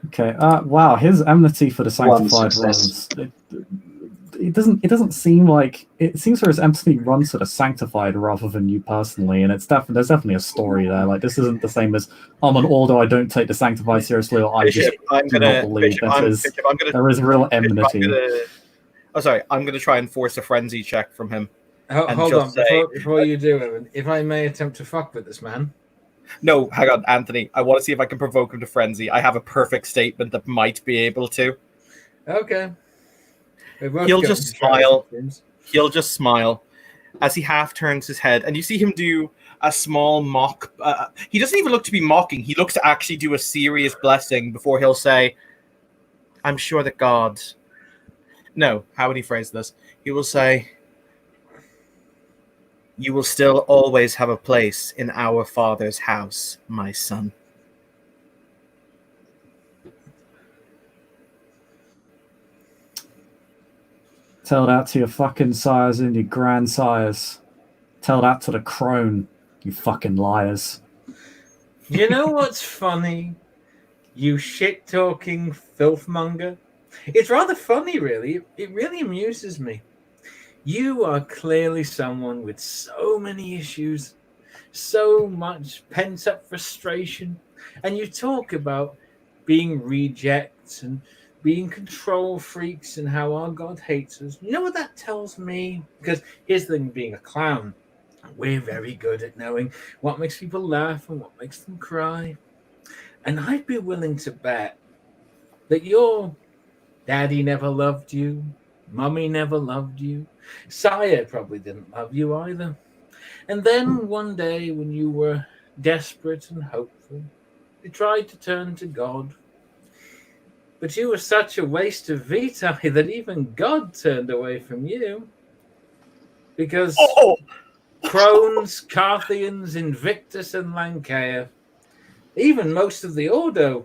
Okay, wow, his enmity for the One sanctified success. ones it doesn't seem like it seems where his empathy runs sort of sanctified rather than you personally, and there's definitely a story there. Like this isn't the same as I'm an order, I don't take the sanctified seriously, or I Bishop, just do not believe. There is real enmity. I'm going to try and force a frenzy check from him. Hold on, before you do, Evan, if I may attempt to fuck with this man. No, hang on, Anthony. I want to see if I can provoke him to frenzy. I have a perfect statement that might be able to. Okay. He'll just smile. He'll just smile as he half turns his head, and you see him do a small mock. He doesn't even look to be mocking. He looks to actually do a serious blessing before he'll say, "I'm sure that God." No, how would he phrase this? He will say, "You will still always have a place in our Father's house, my son." Tell that to your fucking sires and your grandsires. Tell that to the crone, you fucking liars. You know what's funny? You shit-talking filthmonger? It's rather funny, really. It really amuses me. You are clearly someone with so many issues, so much pent-up frustration, and you talk about being rejects and being control freaks and how our God hates us. You know what that tells me? Because here's the thing, being a clown, we're very good at knowing what makes people laugh and what makes them cry. And I'd be willing to bet that your daddy never loved you, mummy never loved you, sire probably didn't love you either. And then one day when you were desperate and hopeful, you tried to turn to God. But you were such a waste of vitae that even God turned away from you. Because Crones, Carthians, Invictus, and Lancaea, even most of the Ordo,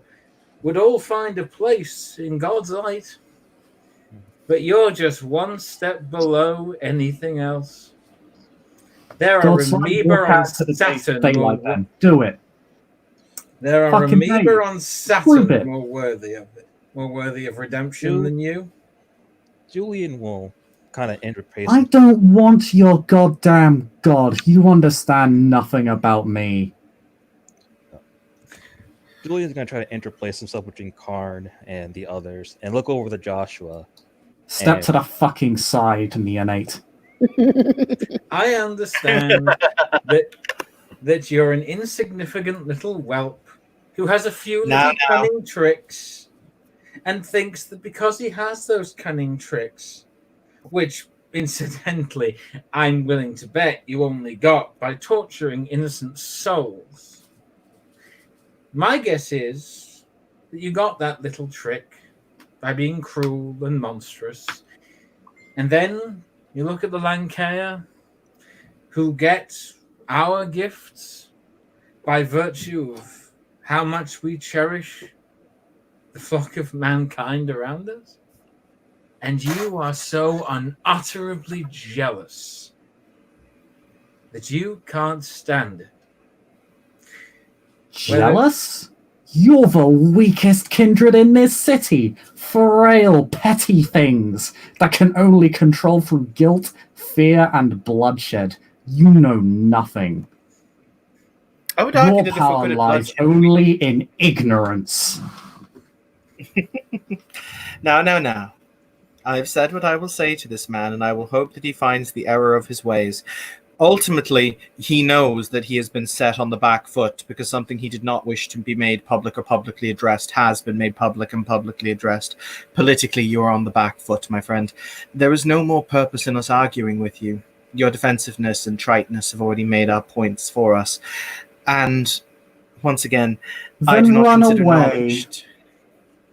would all find a place in God's light. But you're just one step below anything else. There are amoeba on Saturn. Do it. There are amoeba on Saturn more worthy of it. More worthy of redemption than you. Julian will kind of interface. I don't want your goddamn God. You understand nothing about me. Julian's going to try to interplace himself between Karn and the others and look over to Joshua. Step to the fucking side, neonate. I understand that you're an insignificant little whelp who has a few little cunning tricks and thinks that because he has those cunning tricks, which, incidentally, I'm willing to bet you only got by torturing innocent souls. My guess is that you got that little trick by being cruel and monstrous. And then you look at the Lancaea, who get our gifts by virtue of how much we cherish the flock of mankind around us. And you are so unutterably jealous that you can't stand it. Jealous? You're the weakest kindred in this city. Frail, petty things that can only control through guilt, fear, and bloodshed. You know nothing. I would argue Your that power lies only in ignorance. Now. I've said what I will say to this man, and I will hope that he finds the error of his ways. Ultimately, he knows that he has been set on the back foot because something he did not wish to be made public or publicly addressed has been made public and publicly addressed. Politically, you are on the back foot, my friend. There is no more purpose in us arguing with you. Your defensiveness and triteness have already made our points for us. And once again, I do not consider knowledge.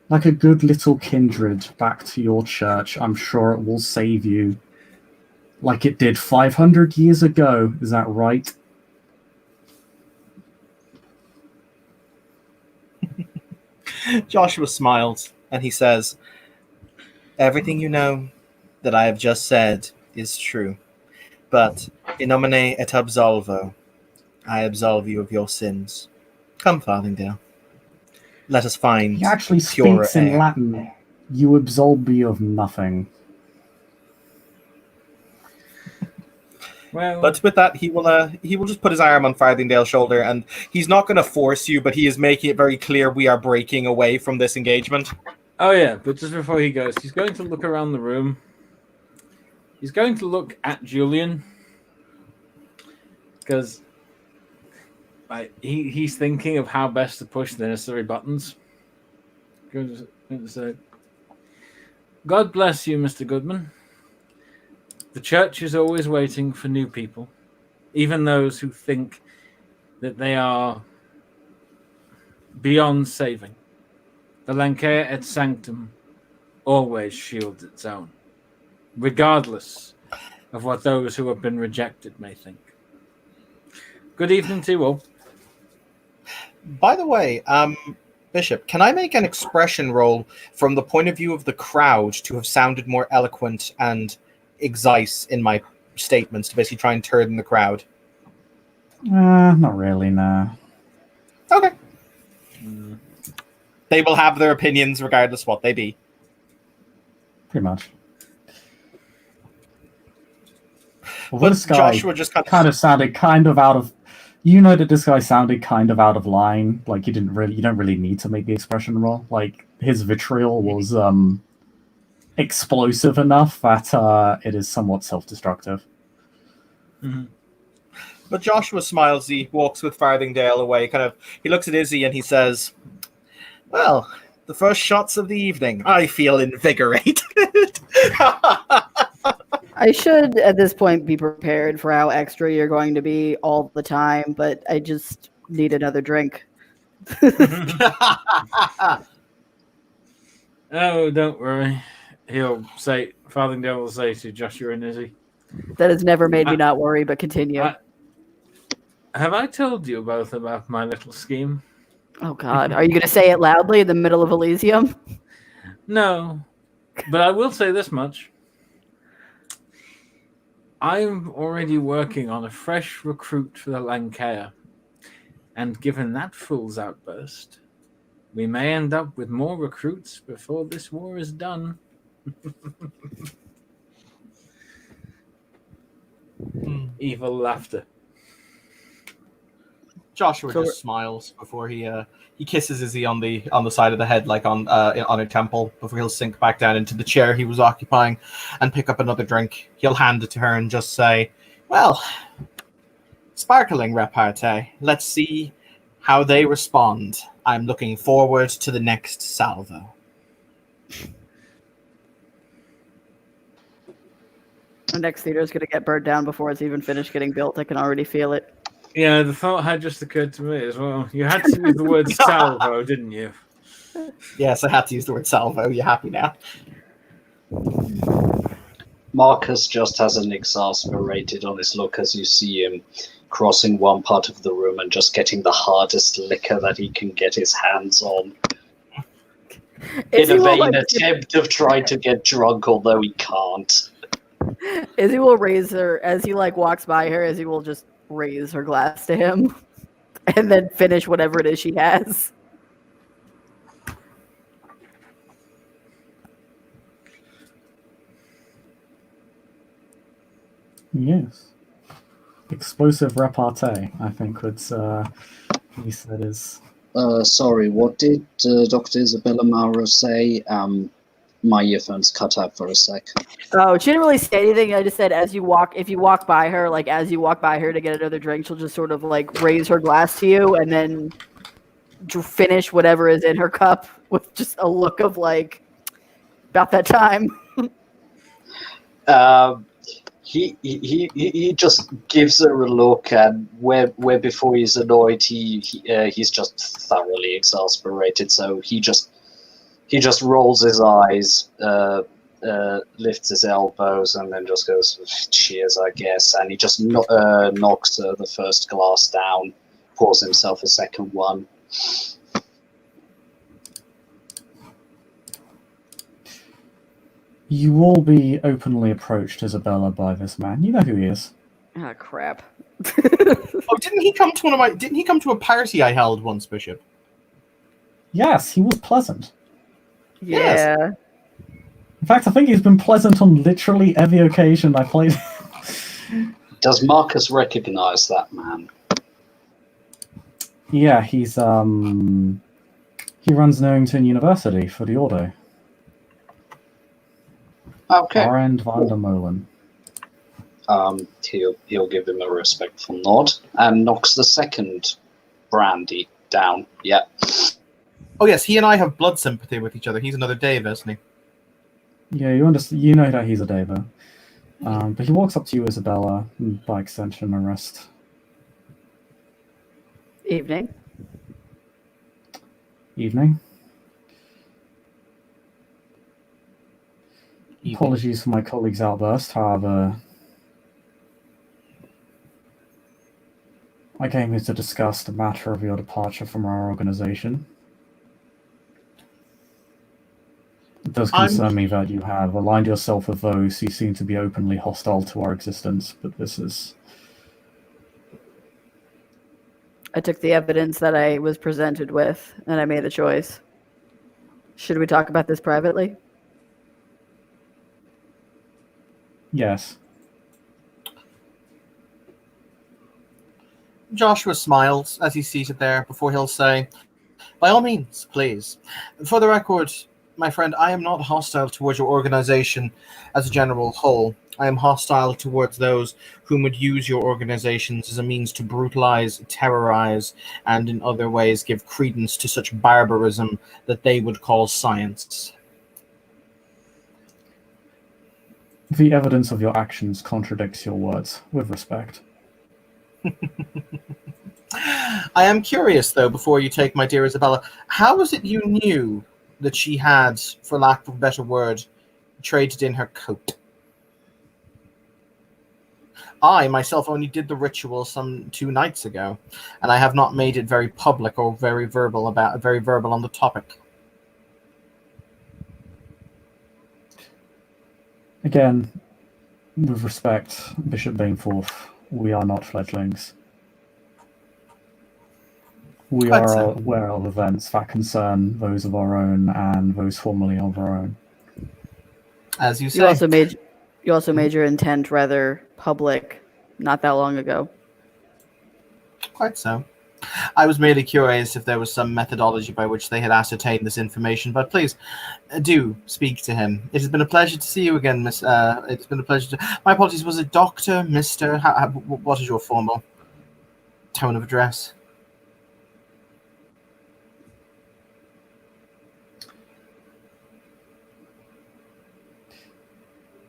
Like a good little kindred back to your church. I'm sure it will save you. Like it did 500 years ago. Is that right? Joshua smiles and he says, "Everything you know that I have just said is true. But in nomine et absolvo, I absolve you of your sins. Come, Farthingdale. Let us find He actually purer speaks in air." Latin. You absolve me of nothing. Well, But with that, he will just put his arm on Farthingdale's shoulder, and he's not going to force you, but he is making it very clear we are breaking away from this engagement. oh yeah, but just before he goes, he's going to look around the room. He's going to look at Julian because he's thinking of how best to push the necessary buttons. Going to say, God bless you, Mr. Goodman. The church is always waiting for new people, even those who think that they are beyond saving. The Lancea et Sanctum always shields its own, regardless of what those who have been rejected may think. Good evening to you all. By the way, Bishop, can I make an expression roll from the point of view of the crowd to have sounded more eloquent and excise in my statements to basically try and turn the crowd? Not really, no. Okay. They will have their opinions regardless what they be. Pretty much. Well, But this guy Joshua just kind of sounded kind of out of... You know that this guy sounded kind of out of line. Like, you don't really need to make the expression roll. Like, his vitriol was explosive enough that it is somewhat self-destructive. Mm-hmm. But Joshua smiles. He walks with Farthingdale away. He looks at Izzy and he says, "Well, the first shots of the evening. I feel invigorated." I should, at this point, be prepared for how extra you're going to be all the time, but I just need another drink. Oh, don't worry. Farthingdale will say to Joshua and Izzy. That has never made me not worry, but continue. Have I told you both about my little scheme? Oh, God. Are you going to say it loudly in the middle of Elysium? No, but I will say this much. I'm already working on a fresh recruit for the Lancea, and given that fool's outburst, we may end up with more recruits before this war is done. Evil laughter. Joshua just smiles before he kisses Izzy on the side of the head, like on a temple, before he'll sink back down into the chair he was occupying and pick up another drink. He'll hand it to her and just say, "Well, sparkling repartee. Let's see how they respond. I'm looking forward to the next salvo." The next theater is going to get burned down before it's even finished getting built. I can already feel it. Yeah, the thought had just occurred to me as well. You had to use the word salvo, didn't you? Yes, I had to use the word salvo. You happy now? Marcus just has an exasperated on his look as you see him crossing one part of the room and just getting the hardest liquor that he can get his hands on. In a vain attempt of trying to get drunk, although he can't. Izzy will raise her, as he walks by her, Izzy will just raise her glass to him and then finish whatever it is she has. Yes. Explosive repartee, I think he said is... Sorry, what did Dr. Isabella Mauro say? My earphones cut out for a sec. Oh, she didn't really say anything. I just said if you walk by her, as you walk by her to get another drink, she'll just sort of raise her glass to you and then finish whatever is in her cup with just a look of about that time. He just gives her a look, and where before he's annoyed, he's just thoroughly exasperated. So he just rolls his eyes, lifts his elbows, and then just goes, "Cheers, I guess." And he just knocks the first glass down, pours himself a second one. You will be openly approached, Isabella, by this man. You know who he is. Ah, crap. Oh, didn't he come to a party I held once, Bishop? Yes, he was pleasant. Yeah. Yes. In fact, I think he's been pleasant on literally every occasion I played. Does Marcus recognize that man? Yeah, he runs Newington University for the Ordo. Okay. Arend van der Molen. He'll give him a respectful nod and knocks the second brandy down. Yeah. Oh yes, he and I have blood sympathy with each other. He's another Dave, isn't he? Yeah, you understand. You know that he's a Deva. But he walks up to you, Isabella, and by extension, the rest. Evening. Evening. Apologies for my colleague's outburst, however, I came here to discuss the matter of your departure from our organization. It does concern me that you have aligned yourself with those who seem to be openly hostile to our existence, but this is... I took the evidence that I was presented with, and I made the choice. Should we talk about this privately? Yes. Joshua smiles as he's seated there before he'll say, by all means, please. For the record, my friend, I am not hostile towards your organization as a general whole. I am hostile towards those whom would use your organizations as a means to brutalize, terrorize, and in other ways give credence to such barbarism that they would call science. The evidence of your actions contradicts your words, with respect. I am curious, though, before you take my dear Isabella, how was it you knew that she had, for lack of a better word, traded in her coat? I, myself, only did the ritual some 2 nights ago, and I have not made it very public or very verbal on the topic. Again, with respect, Bishop Bainforth, we are not fledglings. We are aware of events that concern those of our own and those formerly of our own. As you say. You also made your intent rather public not that long ago. Quite so. I was merely curious if there was some methodology by which they had ascertained this information, but please do speak to him. It has been a pleasure to see you again, Miss. It's been a pleasure to... My apologies, was it Doctor, Mr.? What is your formal tone of address?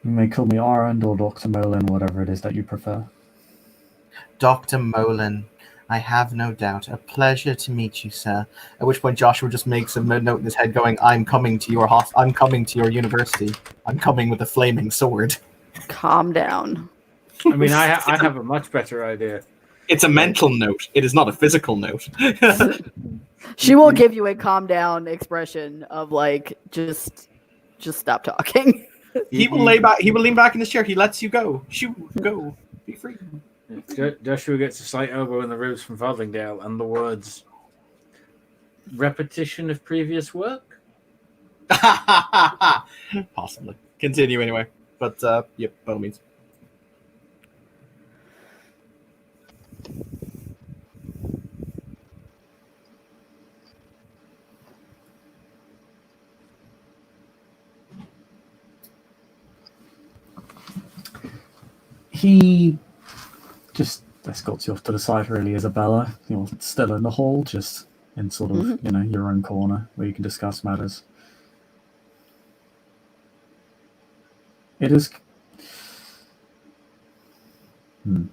You may call me Arend or Dr. Molen, whatever it is that you prefer. Dr. Molen. I have no doubt. A pleasure to meet you, sir. At which point Joshua just makes a note in his head going, I'm coming to your I'm coming to your university. I'm coming with a flaming sword. Calm down. I mean, I have a much better idea. It's a mental note. It is not a physical note. She will give you a calm down expression of like, just stop talking. He will lean back in his chair. He lets you go. Shoot, go. Be free. Joshua gets a slight elbow in the ribs from Farthingdale and the words, repetition of previous work? Possibly. Continue anyway. But, yep, by all means. He just escorts you off to the side, really, Isabella. You're still in the hall, just in sort of, your own corner where you can discuss matters. It is... We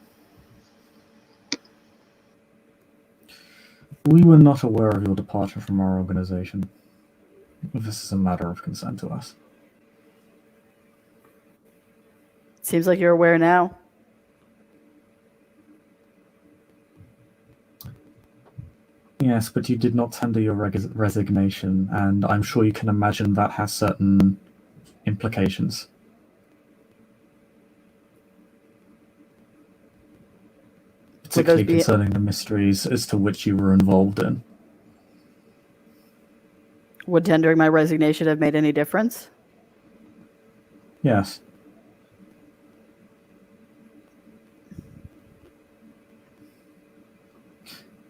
were not aware of your departure from our organization. This is a matter of concern to us. Seems like you're aware now. Yes, but you did not tender your resignation, and I'm sure you can imagine that has certain implications. Particularly concerning the mysteries as to which you were involved in. Would tendering my resignation have made any difference? Yes.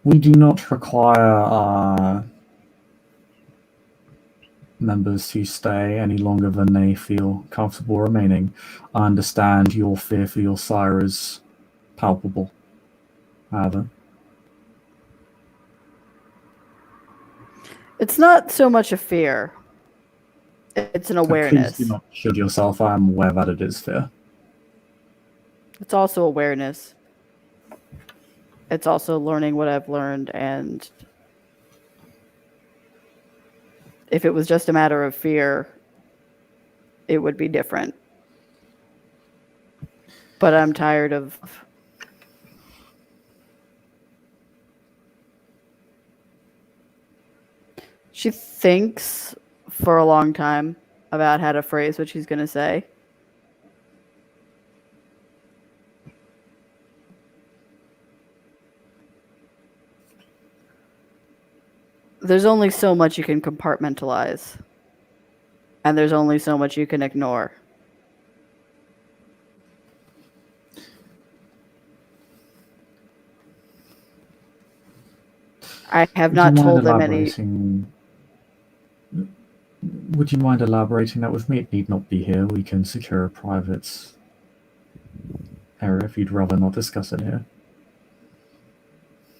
We do not require our members to stay any longer than they feel comfortable remaining. I understand your fear for your sire is palpable. However, It's not so much a fear. It's an awareness. please do not shield yourself. I am aware that it is fear. It's also awareness. It's also learning what I've learned, and if it was just a matter of fear, it would be different. But I'm tired of she thinks for a long time about how to phrase what she's going to say. There's only so much you can compartmentalize, and there's only so much you can ignore. I have not told them any. Would you mind elaborating that with me? It need not be here. We can secure a private area if you'd rather not discuss it here.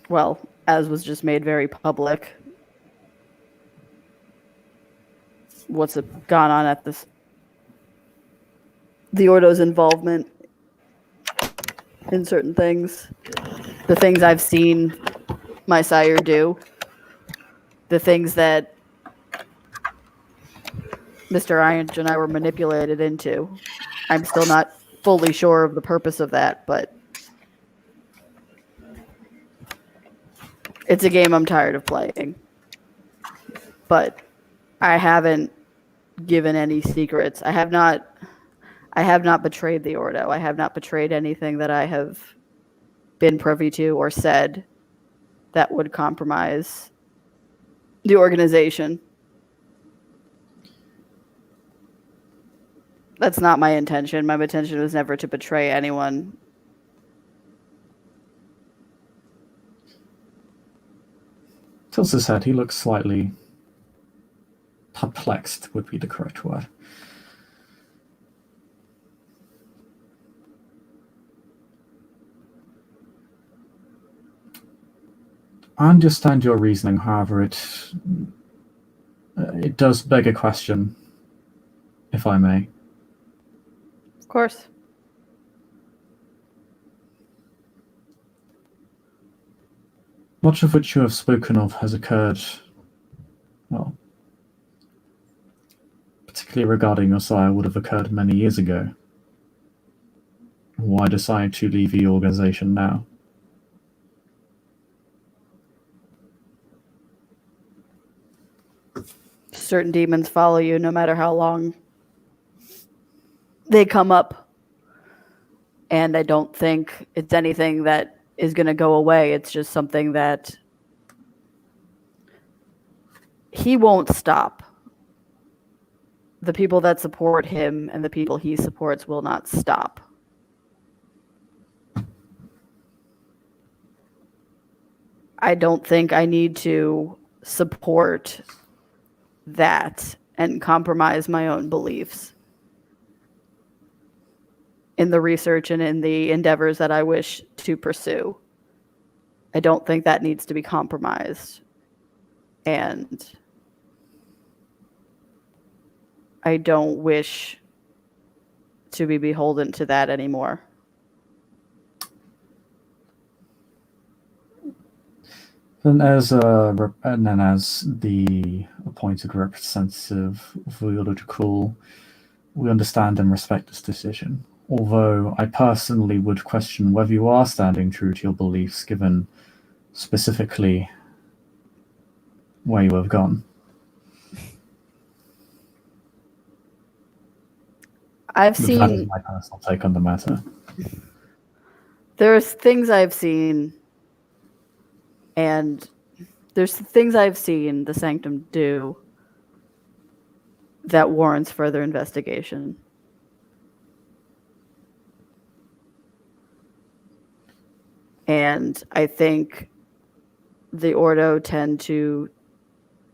Well, as was just made very public, what's gone on at this, the Ordo's involvement in certain things, the things I've seen my sire do, the things that Mr. Irons and I were manipulated into. I'm still not fully sure of the purpose of that, but it's a game I'm tired of playing. But I haven't given any secrets. I have not betrayed the Ordo. I have not betrayed anything that I have been privy to or said that would compromise the organization. That's not my intention. My intention was never to betray anyone. Tilts his head. He looks slightly perplexed, would be the correct word. I understand your reasoning, however, it does beg a question, if I may. Of course. Much of which you have spoken of has occurred, well, particularly regarding your sire, would have occurred many years ago. Why decide to leave the organization now? Certain demons follow you no matter how long they come up. And I don't think it's anything that is going to go away. It's just something that he won't stop. The people that support him and the people he supports will not stop. I don't think I need to support that and compromise my own beliefs in the research and in the endeavors that I wish to pursue. I don't think that needs to be compromised. And I don't wish to be beholden to that anymore. Then as the appointed representative of the Ordo Dracul, we understand and respect this decision. Although I personally would question whether you are standing true to your beliefs, given specifically where you have gone. I've That seen... is my personal take on the matter. There's things I've seen, and there's things I've seen the Sanctum do that warrants further investigation. And I think the Ordo tend to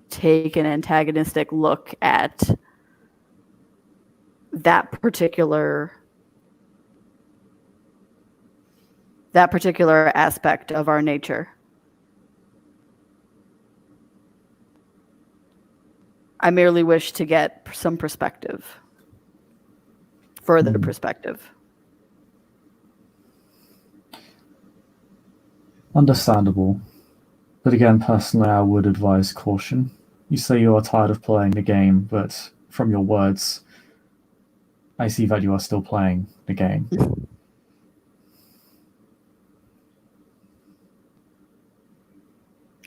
take an antagonistic look at that particular aspect of our nature. I merely wish to get some perspective, further perspective. Understandable. But again, personally, I would advise caution. You say you are tired of playing the game, but from your words, I see that you are still playing the game.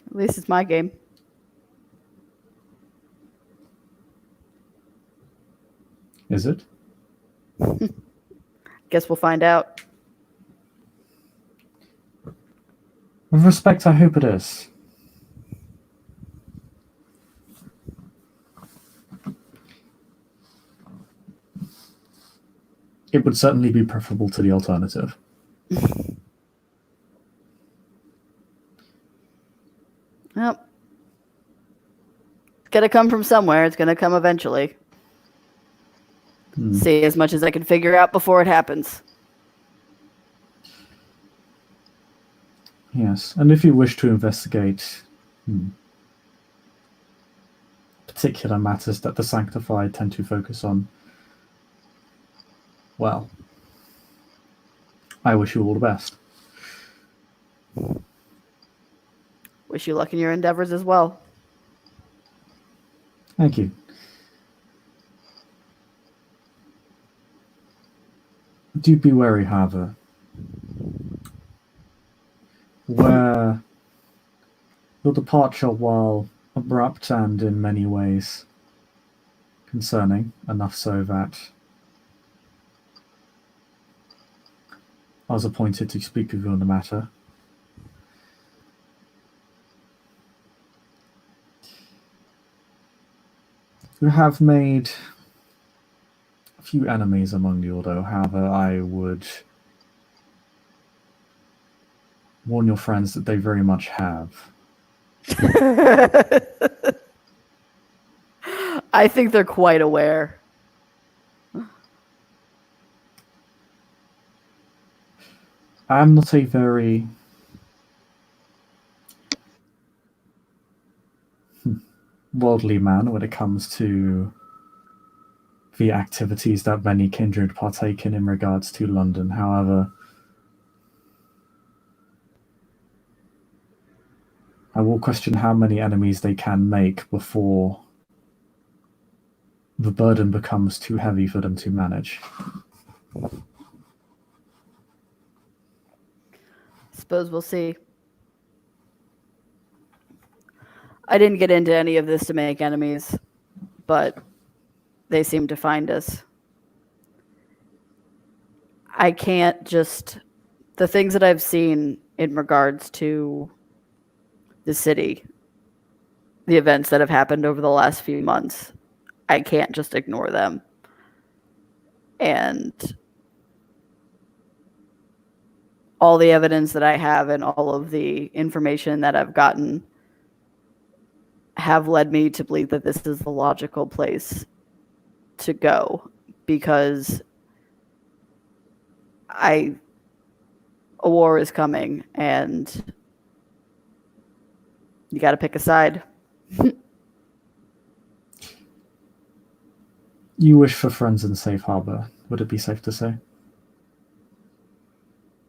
At least it's my game. Is it? Guess we'll find out. With respect, I hope it is. It would certainly be preferable to the alternative. Well, it's gonna come from somewhere. It's gonna come eventually. See as much as I can figure out before it happens. Yes, and if you wish to investigate particular matters that the Sanctified tend to focus on, well, I wish you all the best. Wish you luck in your endeavors as well. Thank you. Do be wary, however, where your departure, while abrupt and in many ways concerning, enough so that I was appointed to speak with you on the matter, you have made a few enemies among the Ordo. However, I would warn your friends that they very much have. I think they're quite aware. I'm not a very worldly man when it comes to the activities that many kindred partake in regards to London. However, I will question how many enemies they can make before the burden becomes too heavy for them to manage. Suppose we'll see. I didn't get into any of this to make enemies, but they seem to find us. I can't just... The things that I've seen in regards to the city, the events that have happened over the last few months, I can't just ignore them. And all the evidence that I have and all of the information that I've gotten have led me to believe that this is the logical place to go, because a war is coming and you got to pick a side. You wish for friends in safe harbor, would it be safe to say?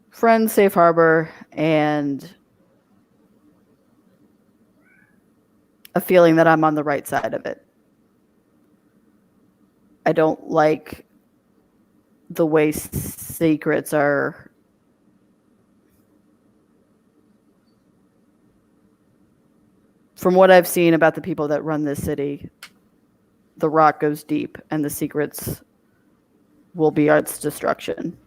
Friends, safe harbor, and a feeling that I'm on the right side of it. I don't like the way secrets are from what I've seen about the people that run this city. The rot goes deep and the secrets will be its destruction.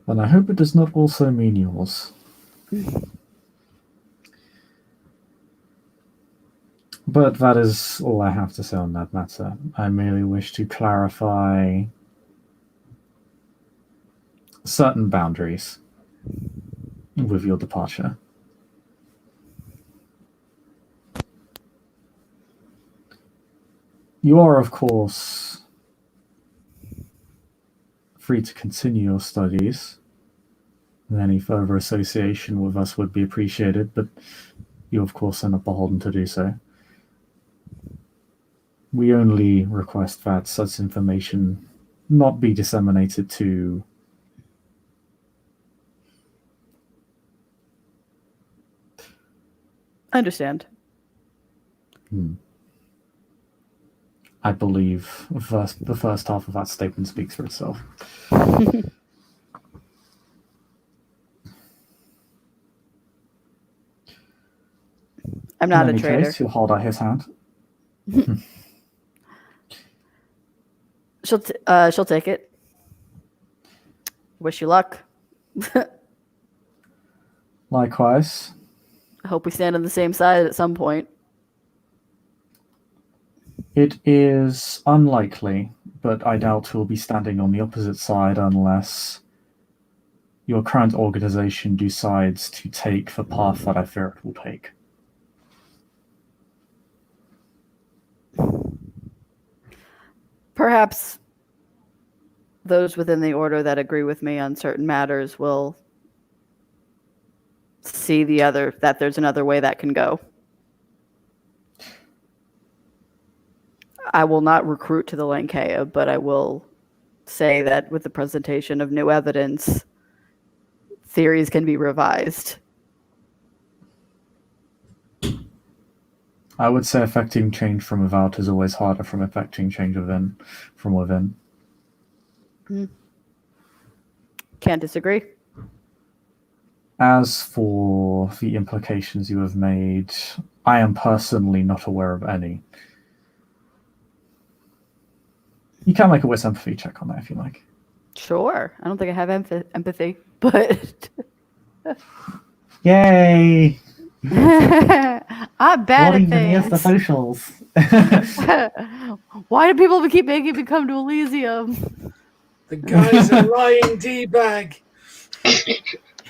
And I hope it does not also mean yours. But that is all I have to say on that matter. I merely wish to clarify certain boundaries with your departure. You are, of course, free to continue your studies. Any further association with us would be appreciated, but you, of course, are not beholden to do so. We only request that such information not be disseminated to I understand. I believe the first half of that statement speaks for itself. I'm not In a any traitor. case, you'll hold out his hand. She'll take it. Wish you luck. Likewise. I hope we stand on the same side at some point. It is unlikely, but I doubt we'll be standing on the opposite side unless your current organization decides to take the path that I fear it will take. Perhaps those within the order that agree with me on certain matters will see that there's another way that can go. I will not recruit to the Lankea, but I will say that with the presentation of new evidence, theories can be revised. I would say affecting change from without is always harder from affecting change from within. Can't disagree. As for the implications you have made, I am personally not aware of any. You can make a wisdom empathy check on that if you like. Sure. I don't think I have empathy, but Yay! I'm bad at things. The socials. Why do people keep making me come to Elysium? The guy's a lying D-bag.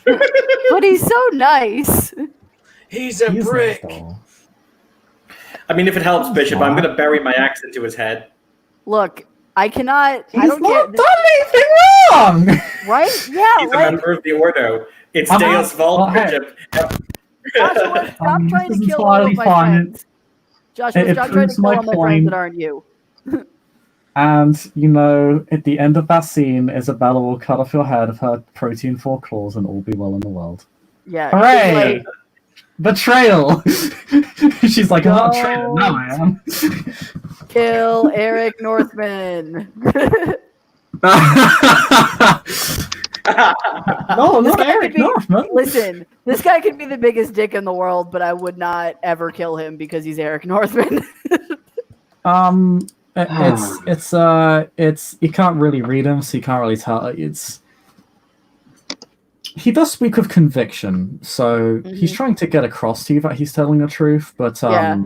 But he's so nice. He's a brick. I mean, if it helps, Bishop, I'm going to bury my axe into his head. Look, I cannot. He's I don't not get done anything wrong! right. Yeah, He's a like member of the Ordo. It's I'm Deus not- Vult, well, hey. Bishop. Joshua, stop trying this to is kill all of entirely my fine. friends. Joshua, It stop trying to proves kill my all my friends point. that aren't you. And, you know, at the end of that scene, Isabella will cut off your head of her protein 4 claws and all be well in the world. Yeah. Hooray! it's like, Betrayal! She's like, I'm not a traitor. No, I am. kill Eric Northman. No, This not guy Eric could be- Northman. Listen, this guy could be the biggest dick in the world, but I would not ever kill him because he's Eric Northman. It's you can't really read him, so you can't really tell. He does speak with conviction, so he's trying to get across to you that he's telling the truth, but Yeah.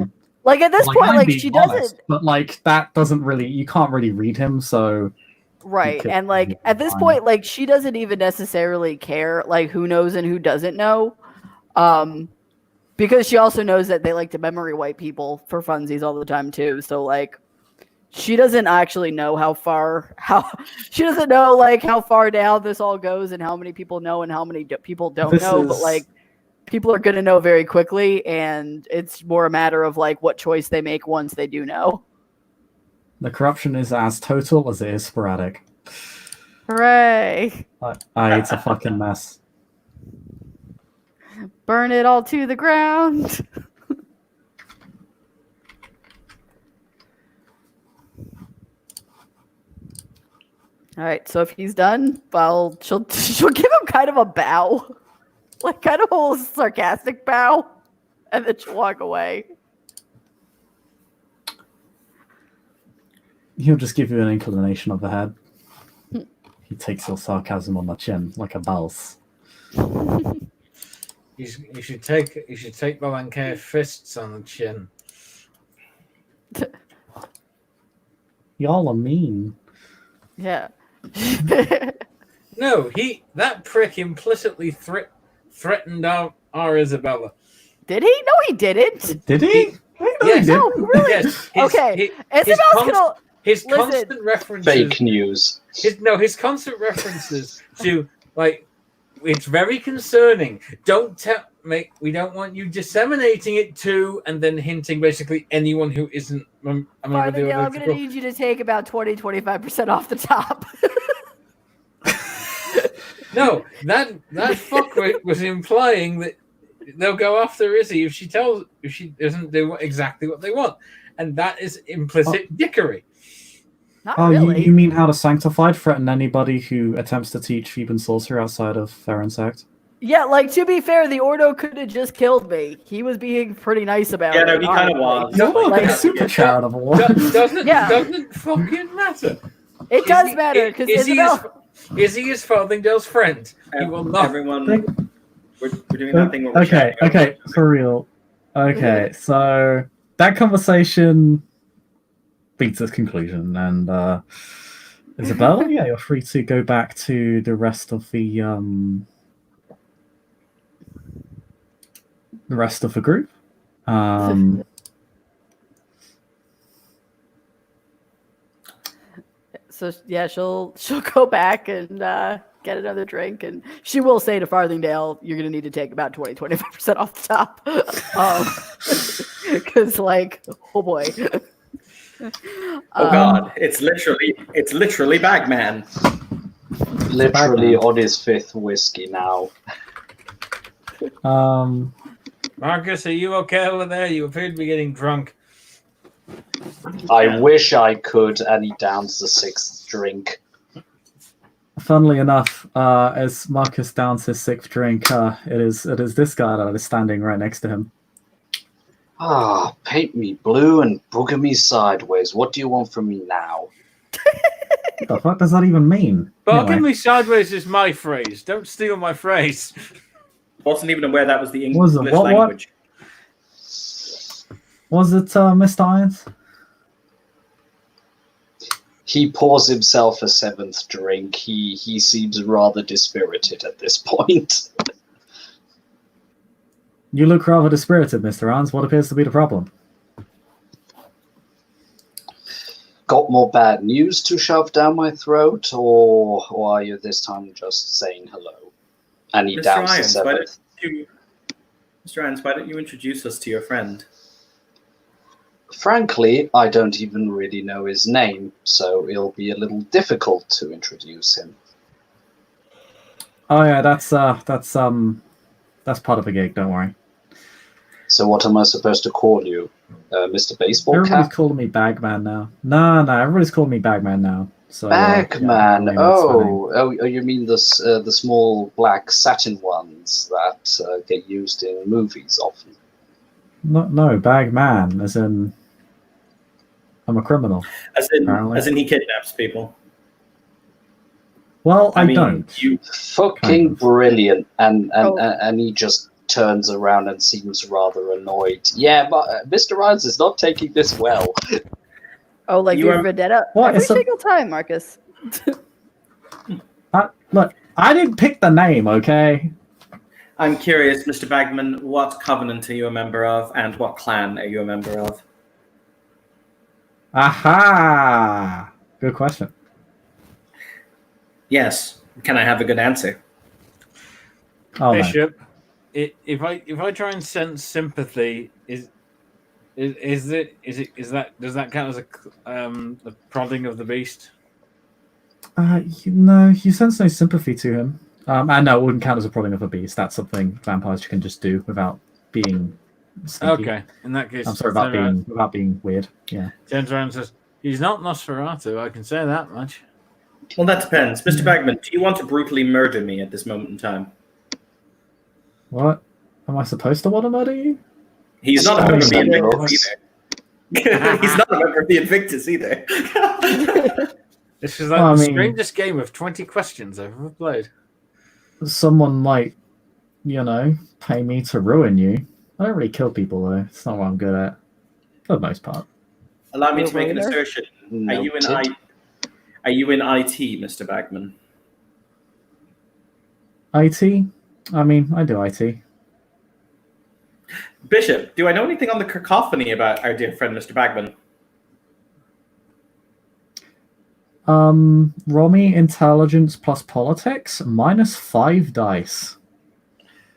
Like at this point, I'm like being she honest, doesn't. but like that doesn't really, you can't really read him, so Right. could And like be at this fine. point, like she doesn't even necessarily care like who knows and who doesn't know. Because she also knows that they like to memory wipe people for funsies all the time too. So like she doesn't actually know she doesn't know like how far down this all goes and how many people know and how many people don't This know, but is- like people are going to know very quickly, and it's more a matter of like what choice they make once they do know. the corruption is as total as it is sporadic. Hooray! It's a fucking mess. Burn it all to the ground. All right, so if he's done, well, she'll give him kind of a bow, like kind of a little sarcastic bow, and then she'll walk away. He'll just give you an inclination of the head. He takes your sarcasm on the chin like a boss. You should take the Lankea fists on the chin. Y'all are mean. Yeah. No, that prick implicitly threatened our Isabella. Did he? No, he didn't. Did he? Yes. No, really? Yes. Okay. Isabel's gonna his listen. constant references. Fake news. His constant references to like, it's very concerning. Don't tell. We don't want you disseminating it to, and then hinting basically anyone who isn't a member of the I'm Order of gonna Control. need you to take about 20-25% off the top. No, that fuckwit was implying that they'll go after Izzy if she doesn't do exactly what they want, and that is implicit dickery. Not Oh, really. you mean how the Sanctified threaten anybody who attempts to teach Theban sorcery outside of Theron Sect? Yeah, like to be fair, the Ordo could have just killed me. He was being pretty nice about Yeah, it. no, he kind of honestly. was. You're Like, super charitable. Doesn't fucking matter. It does matter because Izzy is Farthingdale's friend. He will not. Everyone, we're doing that thing where we're Okay, shouting over okay, for real. Okay, so that conversation beats its conclusion, and Isabella, yeah, you're free to go back to the rest of the group. So yeah, she'll go back and get another drink, and she will say to Farthingdale, "You're gonna need to take about 20-25% off the top," because like, oh boy. Oh God, it's literally Bagman. Literally on his 5th whiskey now. Marcus, are you okay over there? You appear to be getting drunk. I wish I could, and he downs the 6th drink. Funnily enough, as Marcus downs his 6th drink, it is this guy that is standing right next to him. Ah, paint me blue and booger me sideways. What do you want from me now? What the fuck does that even mean? Bargain Anyway, me sideways is my phrase. Don't steal my phrase. Wasn't even aware that was the English Was it? What? language. Was it Mr. Irons? He pours himself a 7th drink. He seems rather dispirited at this point. You look rather dispirited, Mr. Irons. What appears to be the problem? Got more bad news to shove down my throat, or are you this time just saying hello? And he downs the 7th. Mr. Irons, why don't you introduce us to your friend? Frankly, I don't even really know his name, so it'll be a little difficult to introduce him. Oh yeah, that's part of the gig. Don't worry. So what am I supposed to call you? Mr. Baseball Everybody's Cap? calling me Bagman now. No, everybody's calling me Bagman now. So Bagman. yeah, that's fine. Oh, you mean the small black satin ones that get used in movies often? No, Bagman, as in I'm a criminal. As in he kidnaps people. Well, I mean, don't. You Fucking Kind of. brilliant, and he just turns around and seems rather annoyed. Yeah, but Mr. Rhodes is not taking this well. Oh, like You your are- vendetta What, every it's a- single time, Marcus. Look, I didn't pick the name, okay? I'm curious, Mr. Bagman, what covenant are you a member of, and what clan are you a member of? Aha! Good question. Yes. Can I have a good answer? Oh, no. Bishop, if I try and sense sympathy, does that count as a prodding of the beast? You sense no sympathy to him. And no, it wouldn't count as a prodding of a beast. That's something vampires can just do without being sneaky. Okay, in that case, I'm sorry about being weird. Yeah. turns around and says, "He's not Nosferatu. I can say that much." Well, that depends. Mr. Bagman, do you want to brutally murder me at this moment in time? What? Am I supposed to want to murder you? He's not a member of the Invictus. Invictus either. He's not a member of the Invictus either. This is like Well, I the mean- strangest game of 20 questions I've ever played. Someone might, pay me to ruin you. I don't really kill people though. It's not what I'm good at, for the most part. Allow me You're to make an later? assertion. Are you in Noted. Are you in IT, Mr. Bagman? IT? I mean, I do IT. Bishop, do I know anything on the cacophony about our dear friend Mr. Bagman? Roll me intelligence plus politics, -5 dice.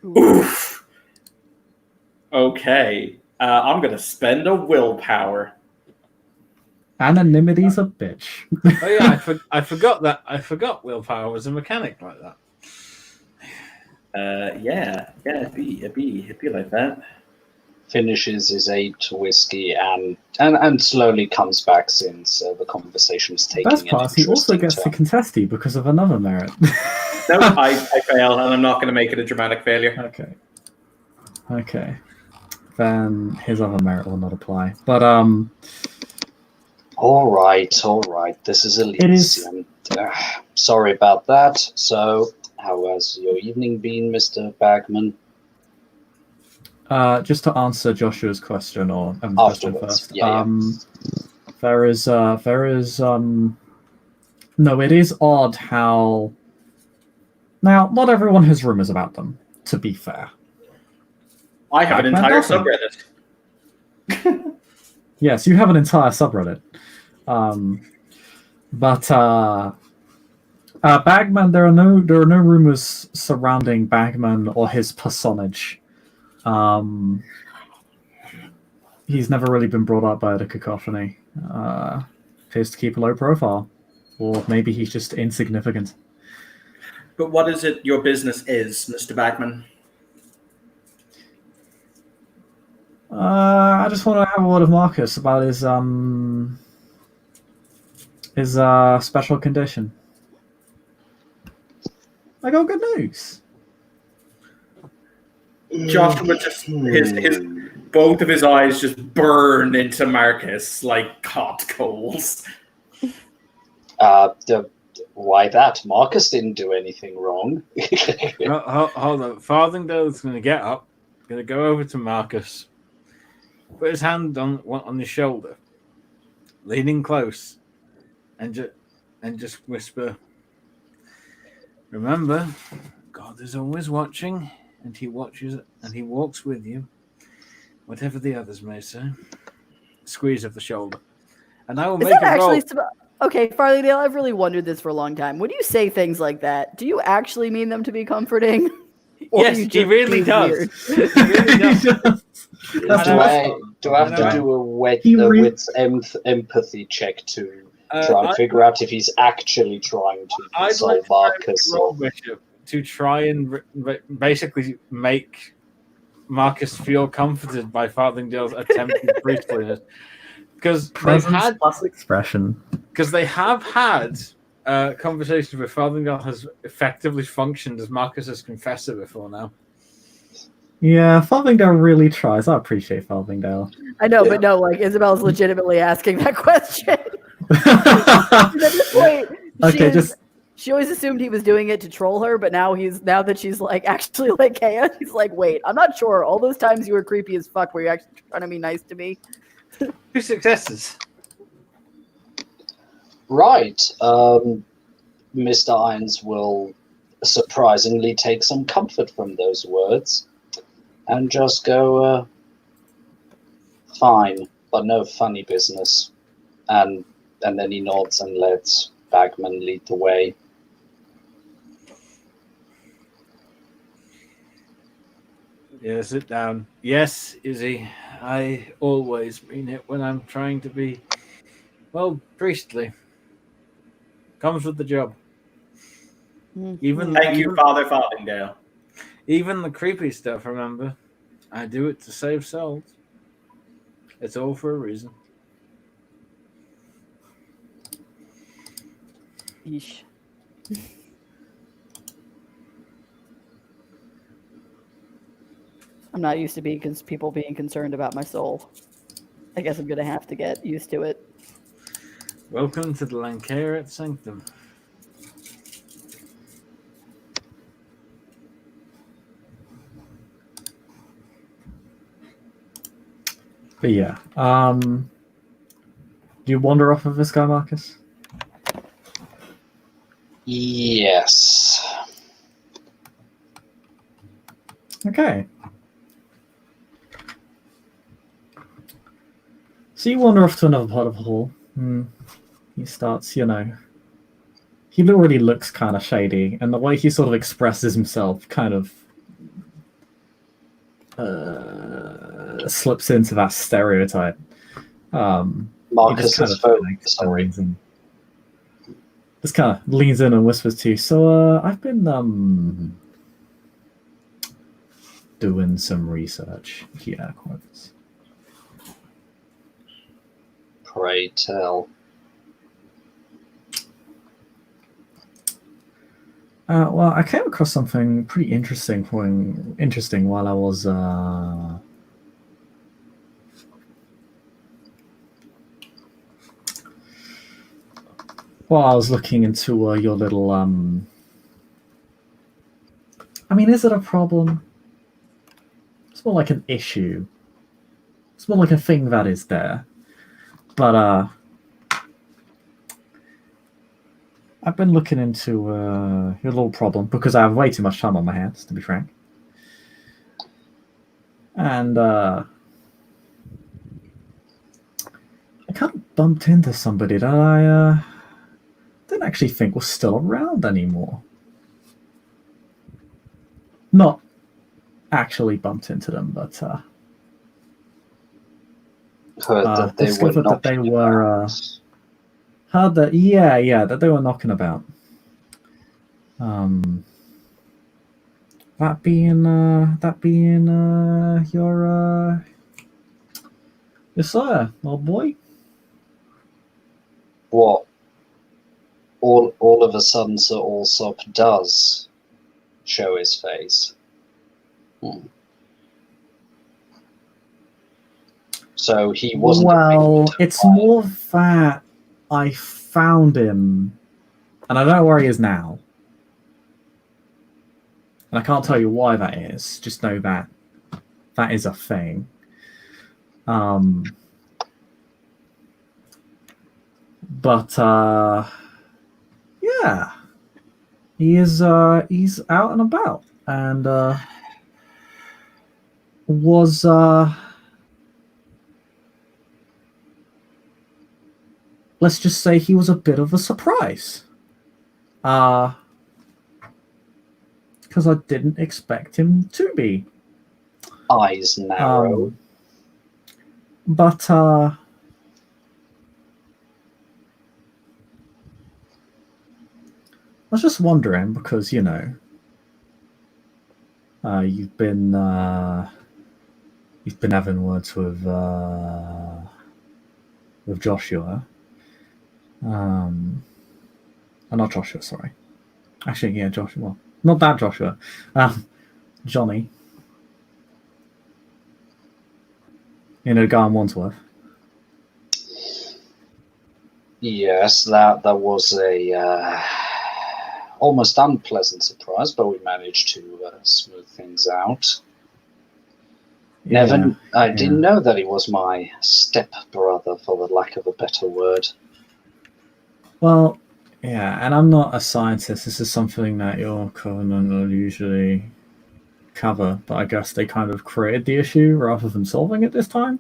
Oof. Okay. I'm going to spend a willpower. Anonymity's a bitch. Oh yeah, I forgot that. I forgot willpower was a mechanic like that. Yeah, it'd be like that. Finishes his 8 whiskey and slowly comes back since the conversation's taking Best an part is he also interesting gets to turn. contest you because of another merit. No, I fail, and I'm not going to make it a dramatic failure. Okay. Then his other merit will not apply. But All right. This is Elysium. Sorry about that. So, how has your evening been, Mr. Bagman? just to answer Joshua's question or question Afterwards, first. yeah. There is no, it is odd how now not everyone has rumors about them, to be fair. I have an Bagman entire doesn't. subreddit. Yes, you have an entire subreddit. But Bagman, there are no rumors surrounding Bagman or his personage. He's never really been brought up by the cacophony. Appears to keep a low profile, or maybe he's just insignificant. But what is it your business is, Mr. Bagman? I just want to have a word of Marcus about his special condition. I got good news. Joshua just his both of his eyes just burn into Marcus like hot coals. Why that? Marcus didn't do anything wrong. Hold on. Farthingdale's going to get up, going to go over to Marcus, put his hand on his shoulder, leaning close, and just whisper, "Remember, God is always watching, and He watches and He walks with you, whatever the others may say." Squeeze of the shoulder, and I will Is make that a roll. actually okay, Farthingdale? I've really wondered this for a long time. When you say things like that, do you actually mean them to be comforting? Or Yes, you he just really being does. weird? He really does. Do I have to do a wits empathy check to try and figure out if he's actually trying to I'd console like to Marcus? roll Bishop to try and basically make Marcus feel comforted by Farthingdale's attempted priestliness, because plus expression. Because they have had conversations where Farthingdale has effectively functioned as Marcus's confessor before now. Yeah, Farthingdale really tries. I appreciate Farthingdale. I know, but no, like Isabel's legitimately asking that question. At this point, she always assumed he was doing it to troll her, but now that she's like actually like Kaya, he's like, wait, I'm not sure. All those times you were creepy as fuck, were you actually trying to be nice to me? 2 successes. Right. Mr. Irons will surprisingly take some comfort from those words and just go, fine, but no funny business. And then he nods and lets Bagman lead the way. Yeah, sit down. Yes, Izzy, I always mean it when I'm trying to be, well, priestly. Comes with the job. Thank you, Father Farthingdale. Even the creepy stuff, remember? I do it to save souls. It's all for a reason. Yeesh. I'm not used to people being concerned about my soul. I guess I'm gonna have to get used to it. Welcome to the Lanceret Sanctum. But yeah, Do you wander off of this guy, Marcus? Yes. Okay. So you wander off to another part of the hall. He starts, he already looks kind of shady, and the way he sort of expresses himself kind of slips into that stereotype. Marcus is sorry. Just kind of leans in and whispers to you. So, I've been doing some research. Yeah, quotes. Pray tell. Well, I came across something pretty interesting while I was looking into your little I mean, is it a problem? It's more like an issue. It's more like a thing that is there. But I've been looking into your little problem because I have way too much time on my hands, to be frank. And I kind of bumped into somebody that I didn't actually think was still around anymore. Not actually bumped into them, but heard that they discovered were that they were heard that that they were knocking about. That being your sire, old boy. What? All of a sudden, Sir Alsop does show his face. So he wasn't. Well, it's more that I found him, and I don't know where he is now. And I can't tell you why that is. Just know that that is a thing. But yeah, he's out and about, and was let's just say he was a bit of a surprise. Because I didn't expect him to be. Eyes narrow. But I was just wondering because you've been having words with Joshua. Not Joshua, sorry. Actually, yeah, Joshua. Well, not that Joshua. Johnny. The guy in Wandsworth. Yes, that was a almost unpleasant surprise, but we managed to smooth things out. Yeah, I didn't know that he was my step-brother, for the lack of a better word. Well, yeah, and I'm not a scientist. This is something that your covenant will usually cover, but I guess they kind of created the issue rather than solving it this time.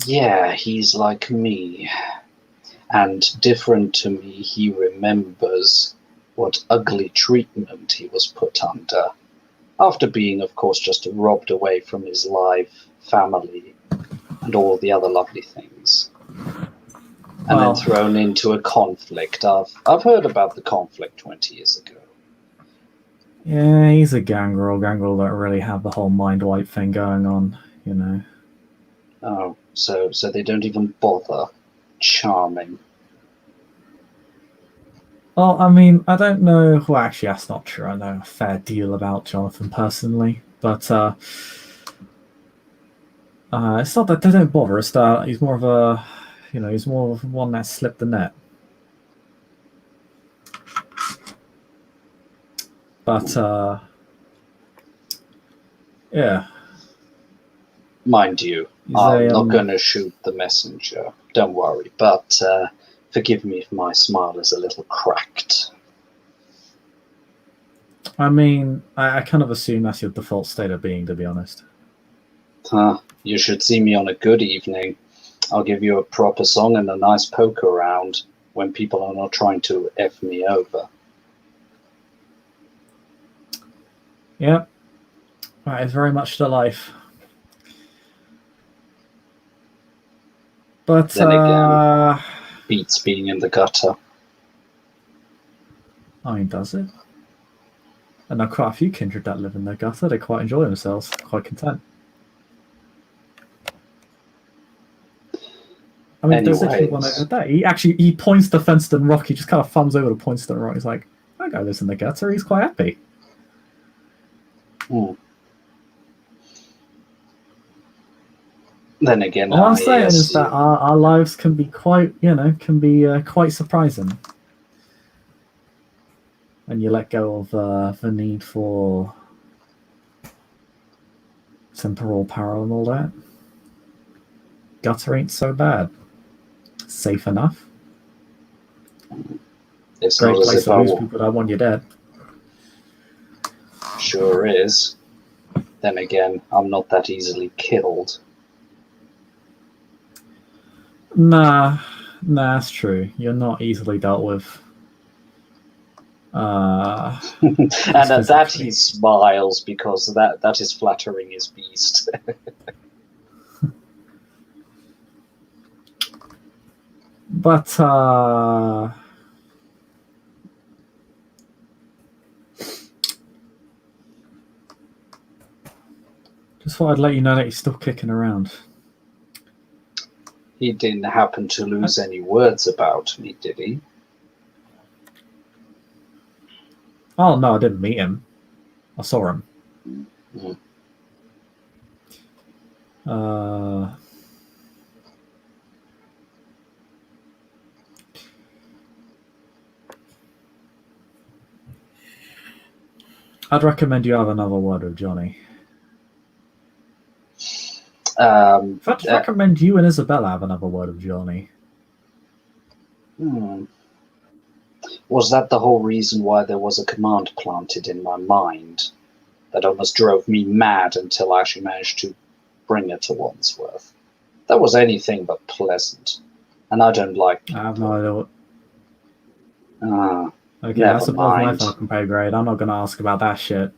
Yeah, he's like me. And different to me, he remembers what ugly treatment he was put under. After being, of course, just robbed away from his life, family, and all the other lovely things. And then thrown into a conflict. I've heard about the conflict 20 years ago. Yeah, he's a gangrel. Gangrel don't really have the whole mind wipe thing going on, Oh, so they don't even bother. Charming. Well, I mean, I don't know. Well, actually, that's not true. I know a fair deal about Jonathan personally, but it's not that they don't bother. It's that he's more of a, he's more of one that slipped the net. But yeah. Mind you, I'm not going to shoot the messenger. Don't worry. But forgive me if my smile is a little cracked. I mean, I kind of assume that's your default state of being, to be honest. You should see me on a good evening. I'll give you a proper song and a nice poker round when people are not trying to F me over. Yep. That is very much the life. But Then again, beats being in the gutter. I mean, does it? And there are quite a few kindred that live in the gutter. They quite enjoy themselves, quite content. I mean, there's actually one over there. He points to Fenston Rock. He just kind of thumbs over to Poinston Rock. He's like, that guy lives in the gutter. He's quite happy. Then again, all I'm saying is that our lives can be quite, quite surprising. And you let go of the need for temporal power and all that. Gutter ain't so bad. Safe enough. It's great not as place if to lose people that want you dead. Sure is. Then again, I'm not that easily killed. Nah, that's true. You're not easily dealt with. And at that he smiles because that is flattering his beast. But just thought I'd let you know that he's still kicking around. He didn't happen to lose any words about me, did he? Oh no, I didn't meet him. I saw him. Mm. I'd recommend you have another word with Johnny. In fact, I'd recommend you and Isabella have another word with Johnny. Was that the whole reason why there was a command planted in my mind that almost drove me mad until I actually managed to bring it to Wandsworth? That was anything but pleasant. And I don't like people. I have no idea what... okay, never that's above my mind. fucking pay grade. I'm not going to ask about that shit.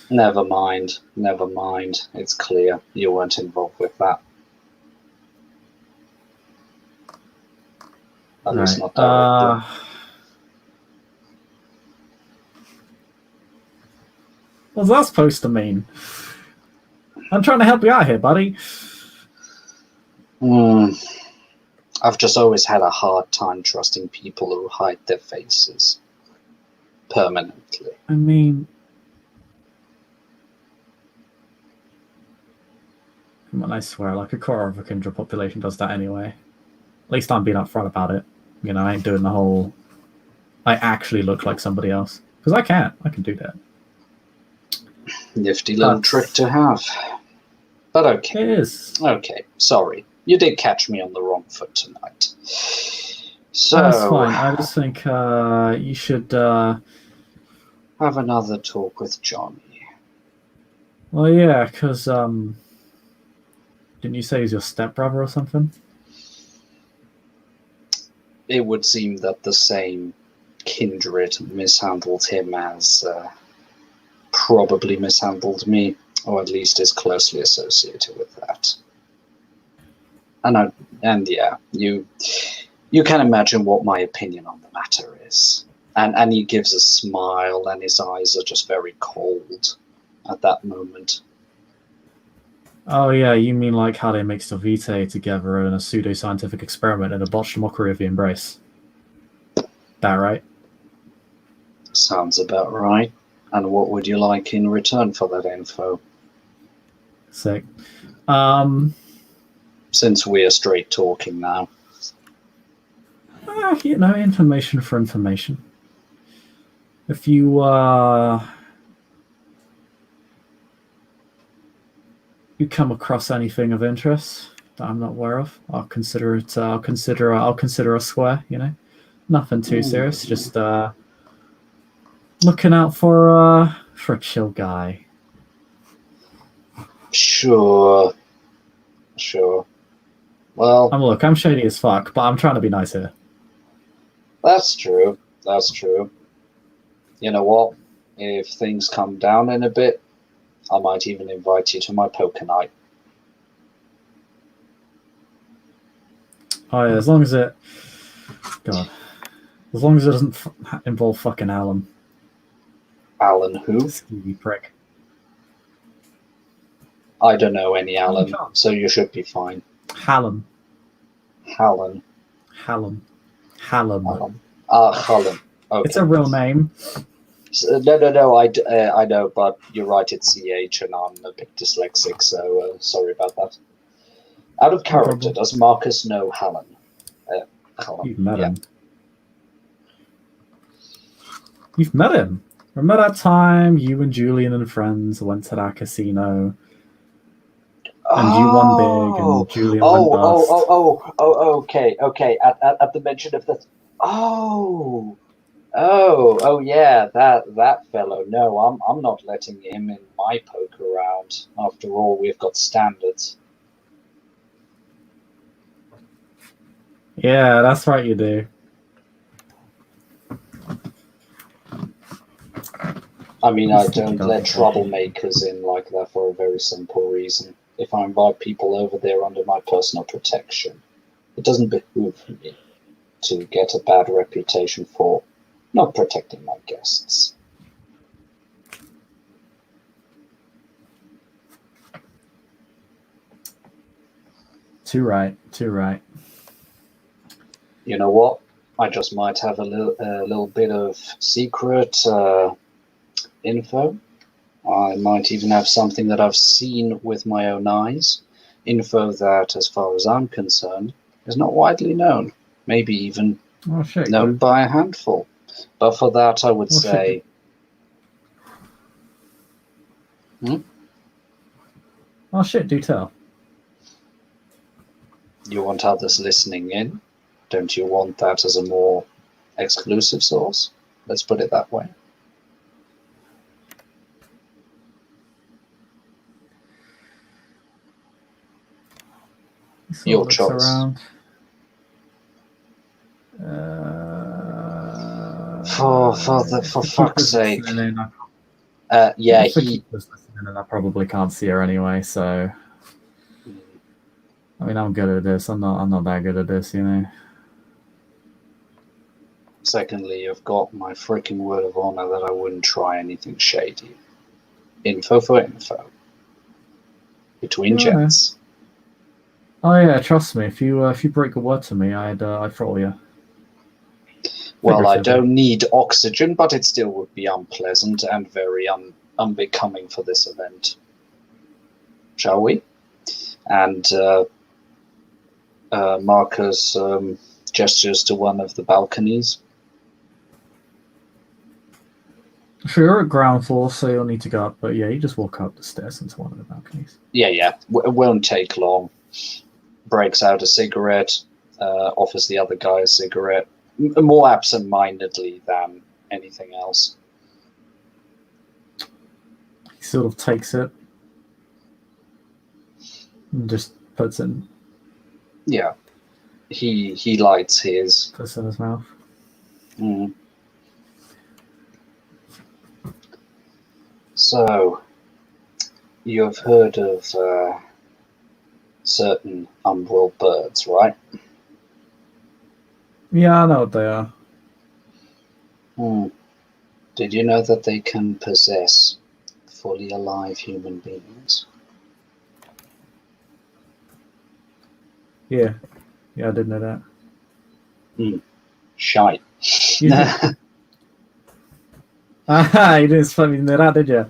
Never mind. Never mind. It's clear you weren't involved with that. At least not directly. What's that supposed to mean? I'm trying to help you out here, buddy. I've just always had a hard time trusting people who hide their faces. Permanently. I mean... Come on, I swear, like a quarter of the Kindred population does that anyway. At least I'm being upfront about it. You know, I ain't doing the whole... I actually look like somebody else. Because I can do that. Nifty little trick to have. But okay. It is. Okay, sorry. You did catch me on the wrong foot tonight. So... That's fine. I just think you should... have another talk with Johnny. Well, yeah, because... Didn't you say he's your stepbrother or something? It would seem that the same kindred mishandled him as probably mishandled me, or at least is closely associated with that. And yeah, you can imagine what my opinion on the matter is. And he gives a smile, and his eyes are just very cold at that moment. Oh yeah, you mean like how they mixed a vitae together in a pseudo-scientific experiment in a botched mockery of the embrace. That right? Sounds about right. And what would you like in return for that info? Sick. Since we're straight talking now. You know, information for information. If you you come across anything of interest, that I'm not aware of. I'll consider it. I'll consider a square. You know, nothing too serious. Just looking out for a chill guy. Sure. Well, Look, I'm shady as fuck, but I'm trying to be nice here. that's true. You know what? If things come down in a bit, I might even invite you to my poker night. Oh yeah, as long as it doesn't involve fucking Alan. Alan who? Skeevy prick. I don't know any Alan, so you should be fine. Hallam. Hallam. Hallam. Hallam. Okay. It's a real name. No. I know, but you're right. It's CH, and I'm a bit dyslexic, so sorry about that. Out of character, does Marcus know Hallam? You've met him. You've met him. Remember that time you and Julian and friends went to that casino, and you won big, and Julian went bust? Okay. At the mention of the, yeah, that fellow. No, I'm not letting him in my poker round. After all, we've got standards. Yeah, that's right, you do. I mean, I don't let troublemakers in like that for a very simple reason. If I invite people over there under my personal protection, it doesn't behoove me to get a bad reputation for not protecting my guests. Too right. You know what? I just might have a little bit of secret info. I might even have something that I've seen with my own eyes. Info that, as far as I'm concerned, is not widely known. Maybe even known by a handful. But for that, I would say... Oh shit, do tell. You want others listening in? Don't you want that as a more exclusive source? Let's put it that way. Your choice. For fuck's sake. Yeah, he was listening, and I probably can't see her anyway. So, I mean, I'm good at this. I'm not that good at this, you know. Secondly, you've got my freaking word of honor that I wouldn't try anything shady. Info for info. Between jets. Oh yeah, trust me. If you break a word to me, I'd throttle you. Well, I don't need oxygen, but it still would be unpleasant and very unbecoming for this event. Shall we? And Marcus gestures to one of the balconies. Sure, you're at ground floor, so you'll need to go up. But yeah, you just walk up the stairs into one of the balconies. Yeah. It won't take long. Breaks out a cigarette, offers the other guy a cigarette, more absent-mindedly than anything else. He sort of takes it and just puts it. Yeah, he lights his. Puts it in his mouth. So, you have heard of certain umbral birds, right? Yeah, I know what they are. Did you know that they can possess fully alive human beings? Yeah, I did know that. Shite. You didn't split me know that, did you?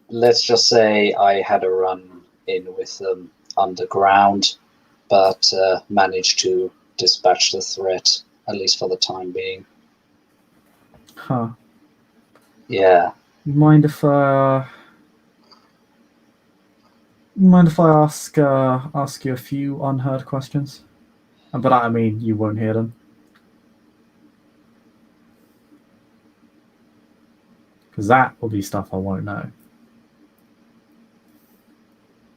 Let's just say I had a run in with them underground, but managed to dispatch the threat, at least for the time being. Huh. Yeah. You mind if Mind if I ask you a few unheard questions? And by that I mean you won't hear them. Because that will be stuff I won't know.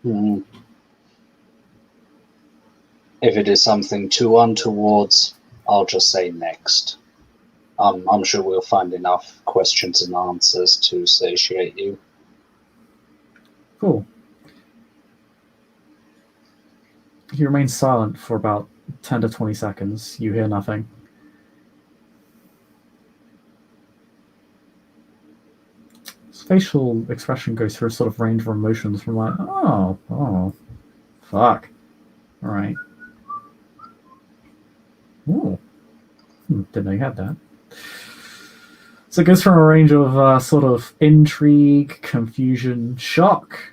Hmm. If it is something too untowards, I'll just say next. I'm sure we'll find enough questions and answers to satiate you. Cool. He remains silent for about 10 to 20 seconds. You hear nothing. His facial expression goes through a sort of range of emotions from like, oh, fuck. All right. Ooh. Didn't know you had that. So it goes from a range of sort of intrigue, confusion, shock,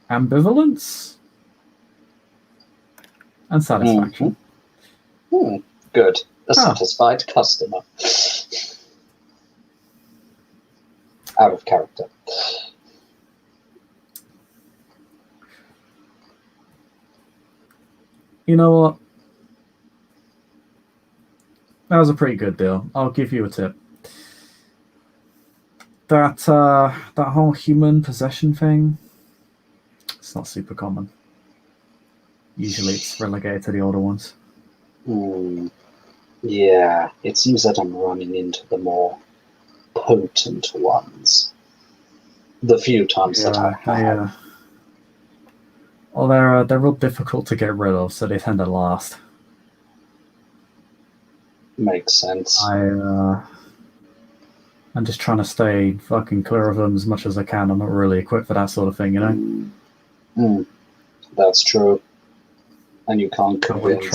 ambivalence, and satisfaction. Good. A satisfied customer. Out of character. You know what? That was a pretty good deal. I'll give you a tip. That whole human possession thing, it's not super common. Usually it's relegated to the older ones. Yeah, it seems that I'm running into the more potent ones. The few times that I have. Well, they're real difficult to get rid of, so they tend to last. Makes sense. I'm just trying to stay fucking clear of them as much as I can. I'm not really equipped for that sort of thing, you know? That's true. And you can't convince...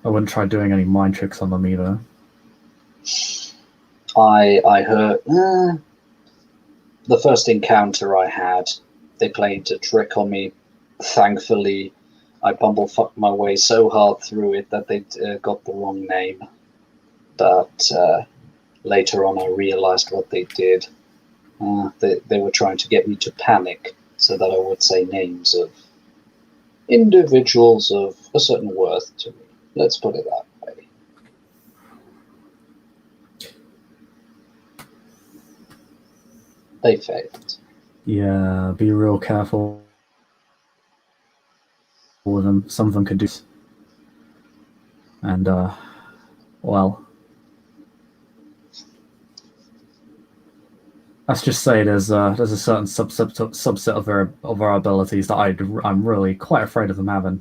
I wouldn't try doing any mind tricks on them either. I heard... the first encounter I had, they played a trick on me. Thankfully, I bumblefucked my way so hard through it that they got the wrong name. But later on I realized what they did. They were trying to get me to panic so that I would say names of individuals of a certain worth to me. Let's put it that way. They failed. Yeah, be real careful with them. Some of them could do. And, well, let's just say there's a certain subset of our abilities that I'm really quite afraid of them having.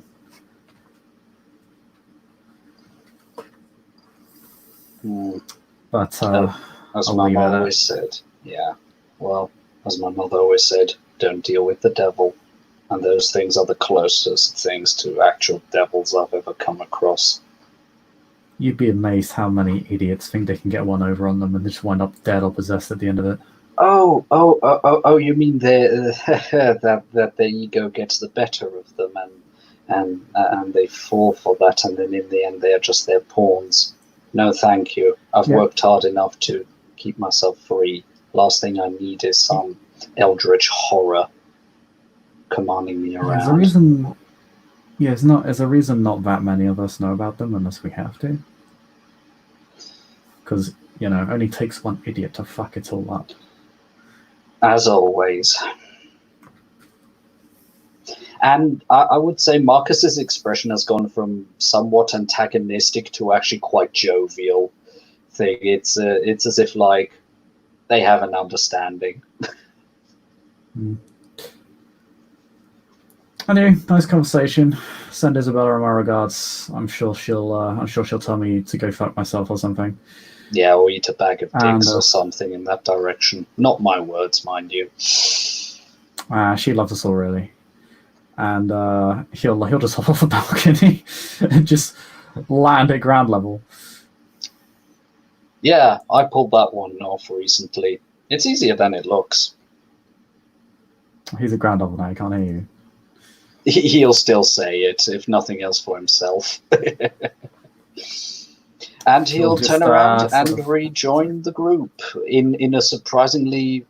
But as my mom always said, well, as my mother always said, don't deal with the devil. And those things are the closest things to actual devils I've ever come across. You'd be amazed how many idiots think they can get one over on them and they just wind up dead or possessed at the end of it. Oh! You mean that their ego gets the better of them, and they fall for that, and then in the end they are just their pawns. No, thank you. I've worked hard enough to keep myself free. Last thing I need is some eldritch horror commanding me around. There's a reason not that many of us know about them unless we have to. Because, it only takes one idiot to fuck it all up. As always. And I would say Marcus's expression has gone from somewhat antagonistic to actually quite jovial thing. It's as if, like, they have an understanding. Anyway, nice conversation. Send Isabella my regards. I'm sure she'll tell me to go fuck myself or something. Yeah, or eat a bag of dicks or something in that direction. Not my words, mind you. She loves us all, really. And he'll just hop off the balcony and just land at ground level. Yeah, I pulled that one off recently. It's easier than it looks. He's at ground level now, he can't hear you. He'll still say it, if nothing else for himself. And he'll just, turn around sort and of- rejoin the group in a surprisingly,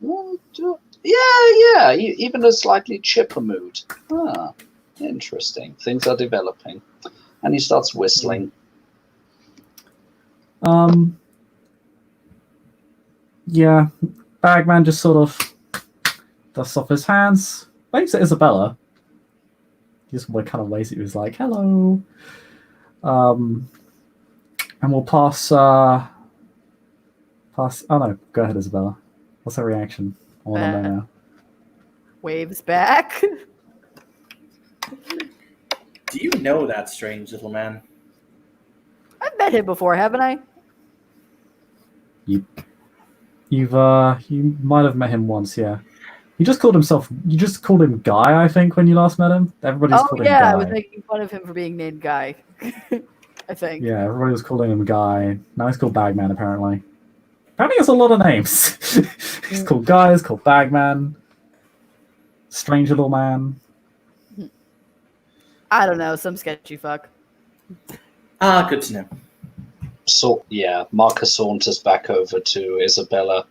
even a slightly chipper mood. Ah, interesting. Things are developing. And he starts whistling. Yeah, Bagman just sort of dusts off his hands, waves at Isabella. He just kind of waves at you, he's like, hello. And we'll pass, oh no, go ahead, Isabella. What's her reaction? I want to know now. Waves back. Do you know that strange little man? I've met him before, haven't I? You might have met him once, yeah. You just called him Guy, I think, when you last met him. Everybody's called him Guy. Yeah, I was making fun of him for being named Guy. I think. Yeah, everybody was calling him Guy. Now he's called Bagman, apparently. Apparently he has a lot of names. He's called Guy, he's called Bagman. Strange little man. I don't know, some sketchy fuck. Ah, good to know. So, yeah, Marcus saunters back over to Isabella.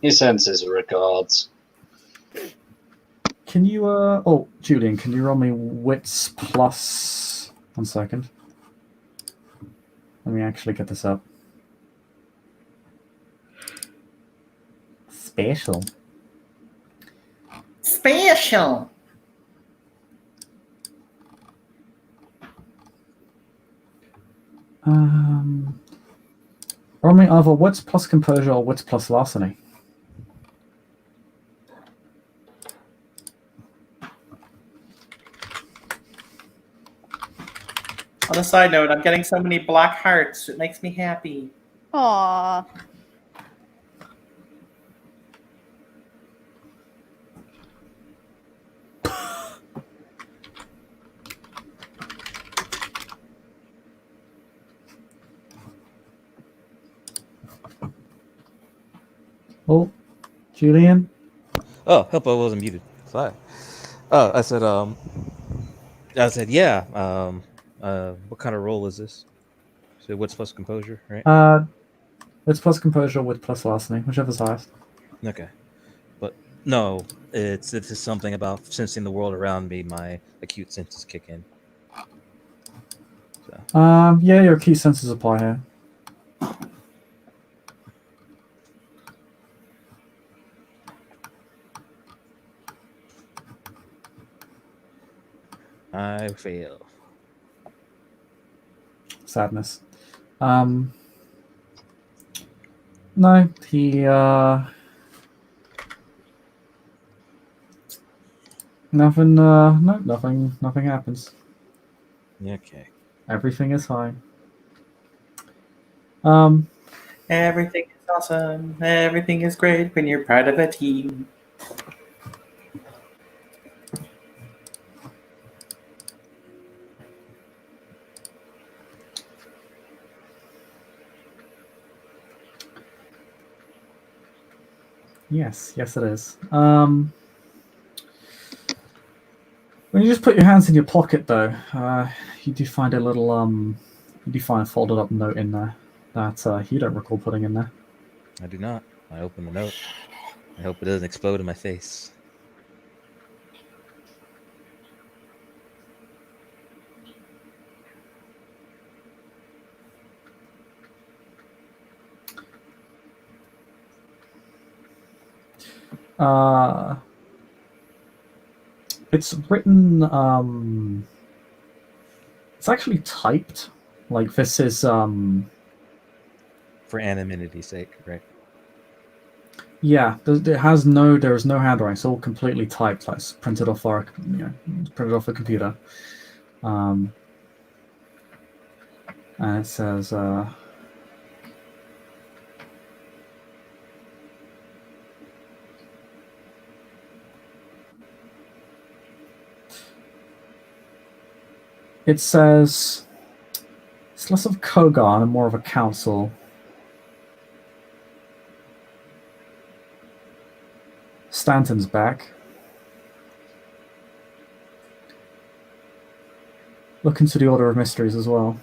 He sends his regards. Can you, Julian, can you roll me wits plus... 1 second. Let me actually get this up. Special. Special. Roll me either wits plus composure or wits plus larceny. On a side note, I'm getting so many black hearts. It makes me happy. Aww. Oh, Julian? Oh, hope I wasn't muted. Sorry. I said, yeah. What kind of roll is this? So what's plus composure, right? Wits plus composure, wits plus larceny, whichever's highest. Okay. But no, it's something about sensing the world around me. My acute senses kick in. So. Yeah, your key senses apply here. I fail. Sadness. No, he nothing happens. Okay. Everything is fine. Everything is awesome. Everything is great when you're part of a team. Yes, it is. When you just put your hands in your pocket, though, you do find a little a folded up note in there that you don't recall putting in there. I do not. I open the note. I hope it doesn't explode in my face. It's written. It's actually typed. Like this is. For anonymity's sake, right? Yeah, there is no handwriting. It's all completely typed. Like it's printed off printed off a computer. And it says. It says it's less of Kogan and more of a council. Stanton's back. Look into the Order of Mysteries as well.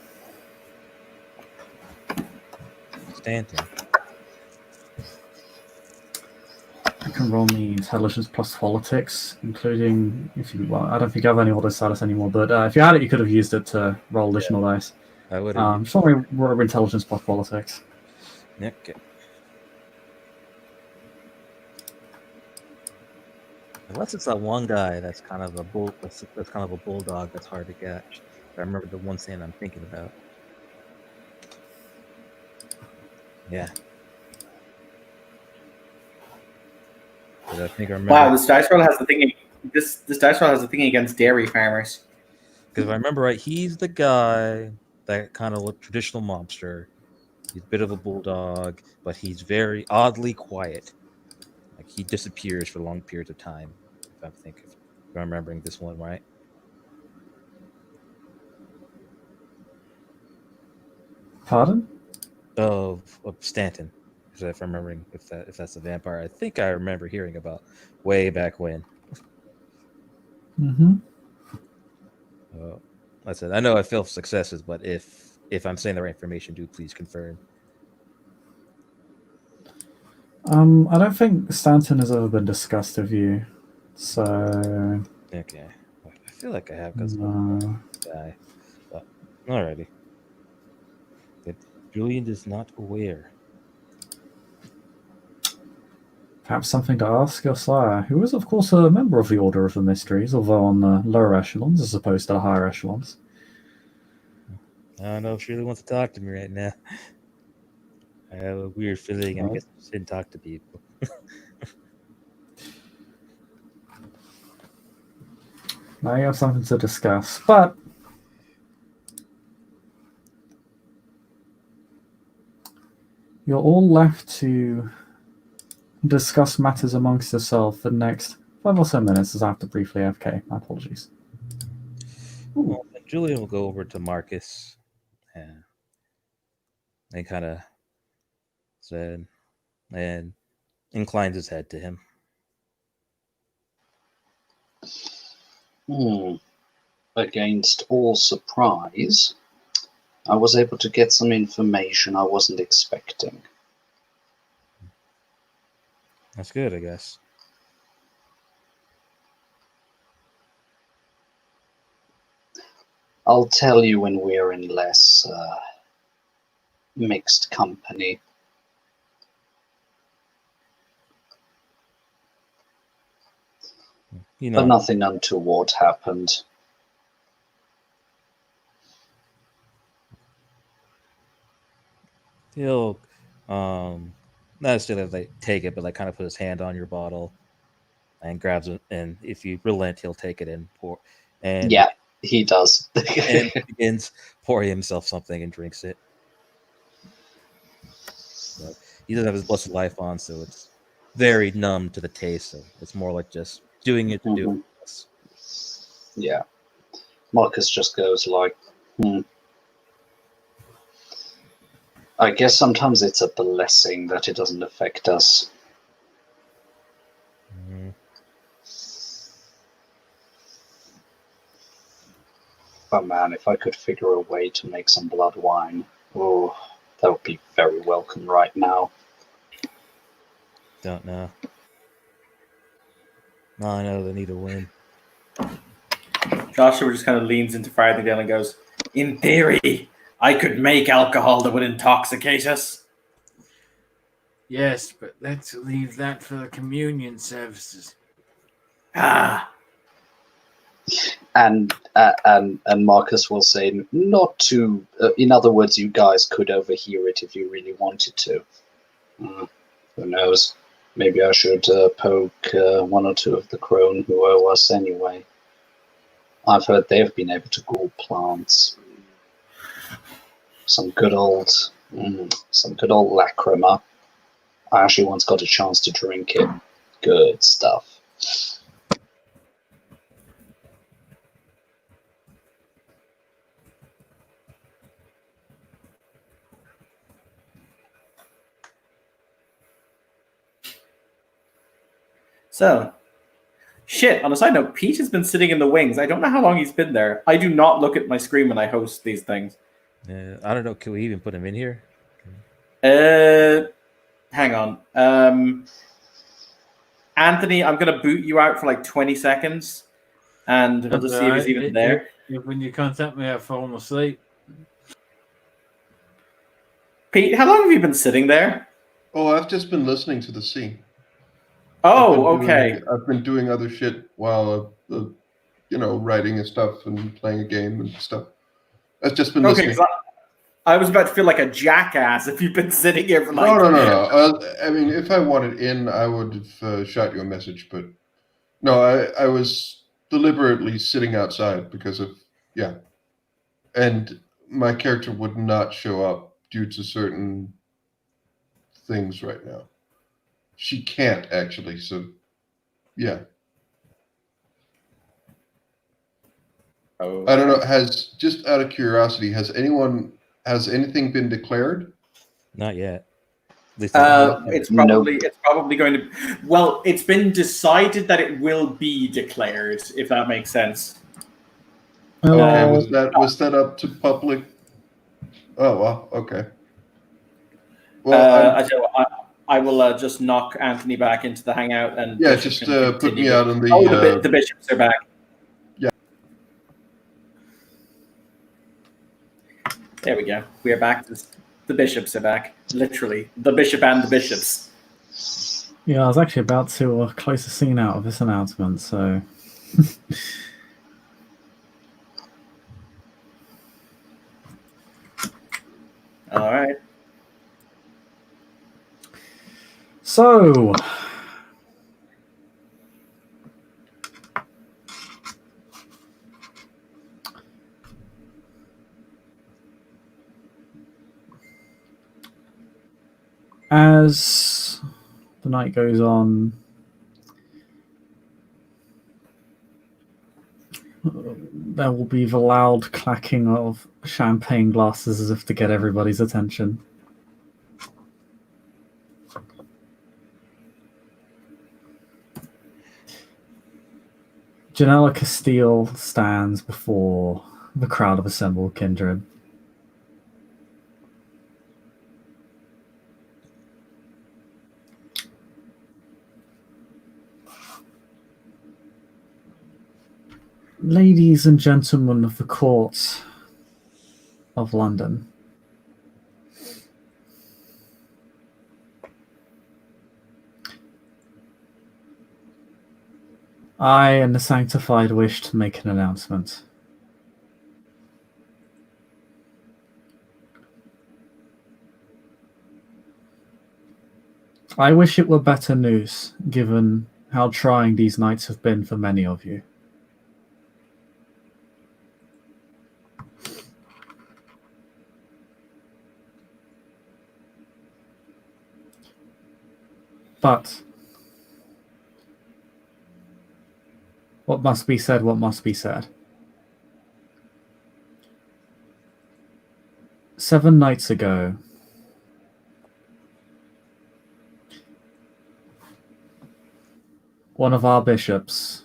Stanton. I can roll me intelligence plus politics, including if you. Well, I don't think I have any order status anymore, but if you had it, you could have used it to roll additional dice. I would have. Just roll me intelligence plus politics. Okay. Unless it's that one guy that's kind of a that's kind of a bulldog that's hard to catch. I remember the one stand I'm thinking about. Yeah. I think I remember. Wow, this dice roll has the thing. This dice roll has a thing against dairy farmers. Because if I remember right, he's the guy that kind of looked traditional mobster. He's a bit of a bulldog, but he's very oddly quiet. Like he disappears for long periods of time. If I'm remembering this one right. Pardon? Of Stanton. If I'm remembering if that's a vampire, I think I remember hearing about way back when. Mm-hmm. I said I know I failed successes, but if I'm saying the right information, do please confirm. I don't think Stanton has ever been discussed with you, so. Okay, I feel like I have because No. guy. But alrighty. But Julian is not aware. Perhaps something to ask your sire, who is, of course, a member of the Order of the Mysteries, although on the lower echelons as opposed to the higher echelons. I don't know if she really wants to talk to me right now. I have a weird feeling I guess I shouldn't talk to people. Now you have something to discuss, but you're all left to discuss matters amongst yourself for the next 5 or so minutes as I have to briefly AFK. My apologies. Well, then Julian will go over to Marcus and kind of said and inclines his head to him. Against all surprise, I was able to get some information I wasn't expecting. That's good, I guess. I'll tell you when we're in less mixed company. But nothing untoward happened. He'll not necessarily like take it, but like kind of put his hand on your bottle and grabs it, and if you relent, he'll take it and pour. And yeah, he does. And begins pouring himself something and drinks it. But he doesn't have his blessed life on, so it's very numb to the taste. So it's more like just doing it to do it. Yeah, Marcus just goes like, I guess sometimes it's a blessing that it doesn't affect us. But man, if I could figure a way to make some blood wine, oh, that would be very welcome right now. Don't know. All I know they need a win. Joshua just kind of leans into Farthingdale and goes, in theory, I could make alcohol that would intoxicate us. Yes, but let's leave that for the communion services. Ah. And Marcus will say, not to. In other words, you guys could overhear it if you really wanted to. Who knows? Maybe I should poke one or two of the crone who owe us anyway. I've heard they've been able to ghoul plants. Some good old lacrima. I actually once got a chance to drink it. Good stuff. So, shit, on a side note, Pete has been sitting in the wings. I don't know how long he's been there. I do not look at my screen when I host these things. I don't know. Can we even put him in here? Hang on. Anthony, I'm going to boot you out for like 20 seconds, and we'll just see if he's even there. When you contact me, I've fallen asleep. Pete, how long have you been sitting there? Oh, I've just been listening to the sea. Oh, okay. I've been doing other shit while, writing and stuff and playing a game and stuff. I've just been listening. I was about to feel like a jackass if you've been sitting here for like... No. I mean, if I wanted in, I would have shot you a message, but no, I was deliberately sitting outside because of, and my character would not show up due to certain things right now. She can't actually, so yeah. Oh. I don't know, just out of curiosity, has anything been declared? Not yet. It's probably going to. Well, it's been decided that it will be declared, if that makes sense. Okay, was that up to public? Oh well, okay. Well, I will just knock Anthony back into the hangout and just put me out on the. The bishops are back. Yeah. There we go. We are back. The bishops are back. Literally, the bishop and the bishops. Yeah, I was actually about to close the scene out of this announcement, so. All right. So. As the night goes on, there will be the loud clacking of champagne glasses as if to get everybody's attention. Janella Castile stands before the crowd of assembled kindred. Ladies and gentlemen of the court of London, I and the Sanctified wish to make an announcement. I wish it were better news, given how trying these nights have been for many of you. But what must be said, what must be said. 7 nights ago, one of our bishops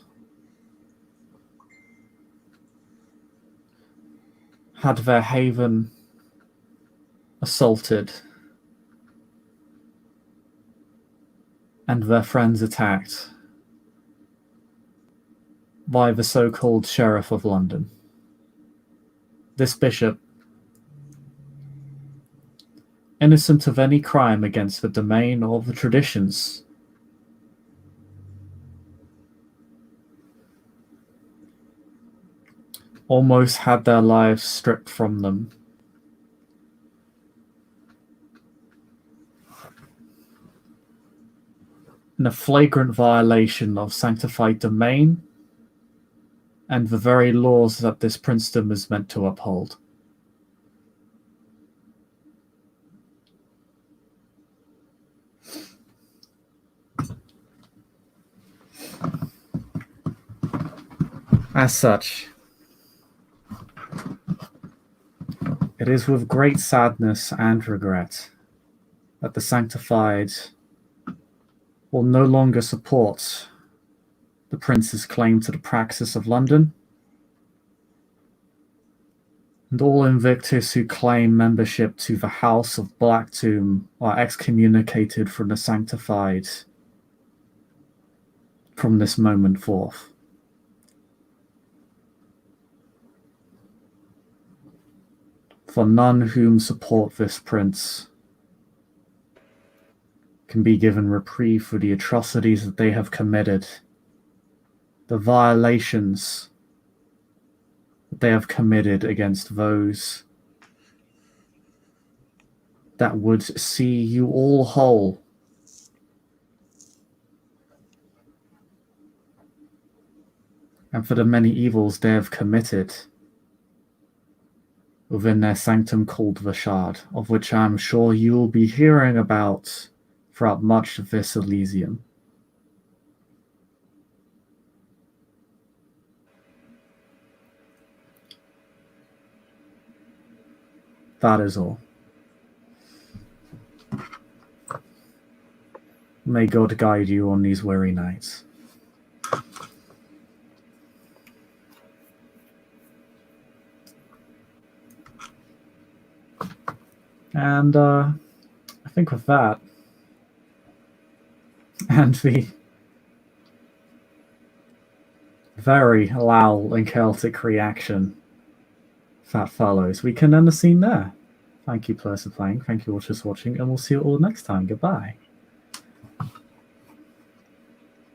had their haven assaulted and their friends attacked by the so-called Sheriff of London. This bishop, innocent of any crime against the domain or the traditions, almost had their lives stripped from them. In a flagrant violation of sanctified domain and the very laws that this princedom is meant to uphold. As such, it is with great sadness and regret that the Sanctified will no longer support the Prince's claim to the Praxis of London And all Invictus who claim membership to the House of Blacktomb are excommunicated from the Sanctified from this moment forth. For none whom support this prince can be given reprieve for the atrocities that they have committed, the violations that they have committed against those that would see you all whole. And for the many evils they have committed within their sanctum called the Shard, of which I am sure you will be hearing about throughout much of this Elysium. That is all. May God guide you on these weary nights. And I think with that, and the very loud and chaotic reaction that follows, we can end the scene there. Thank you, players, for playing. Thank you all for watching, and we'll see you all next time. Goodbye.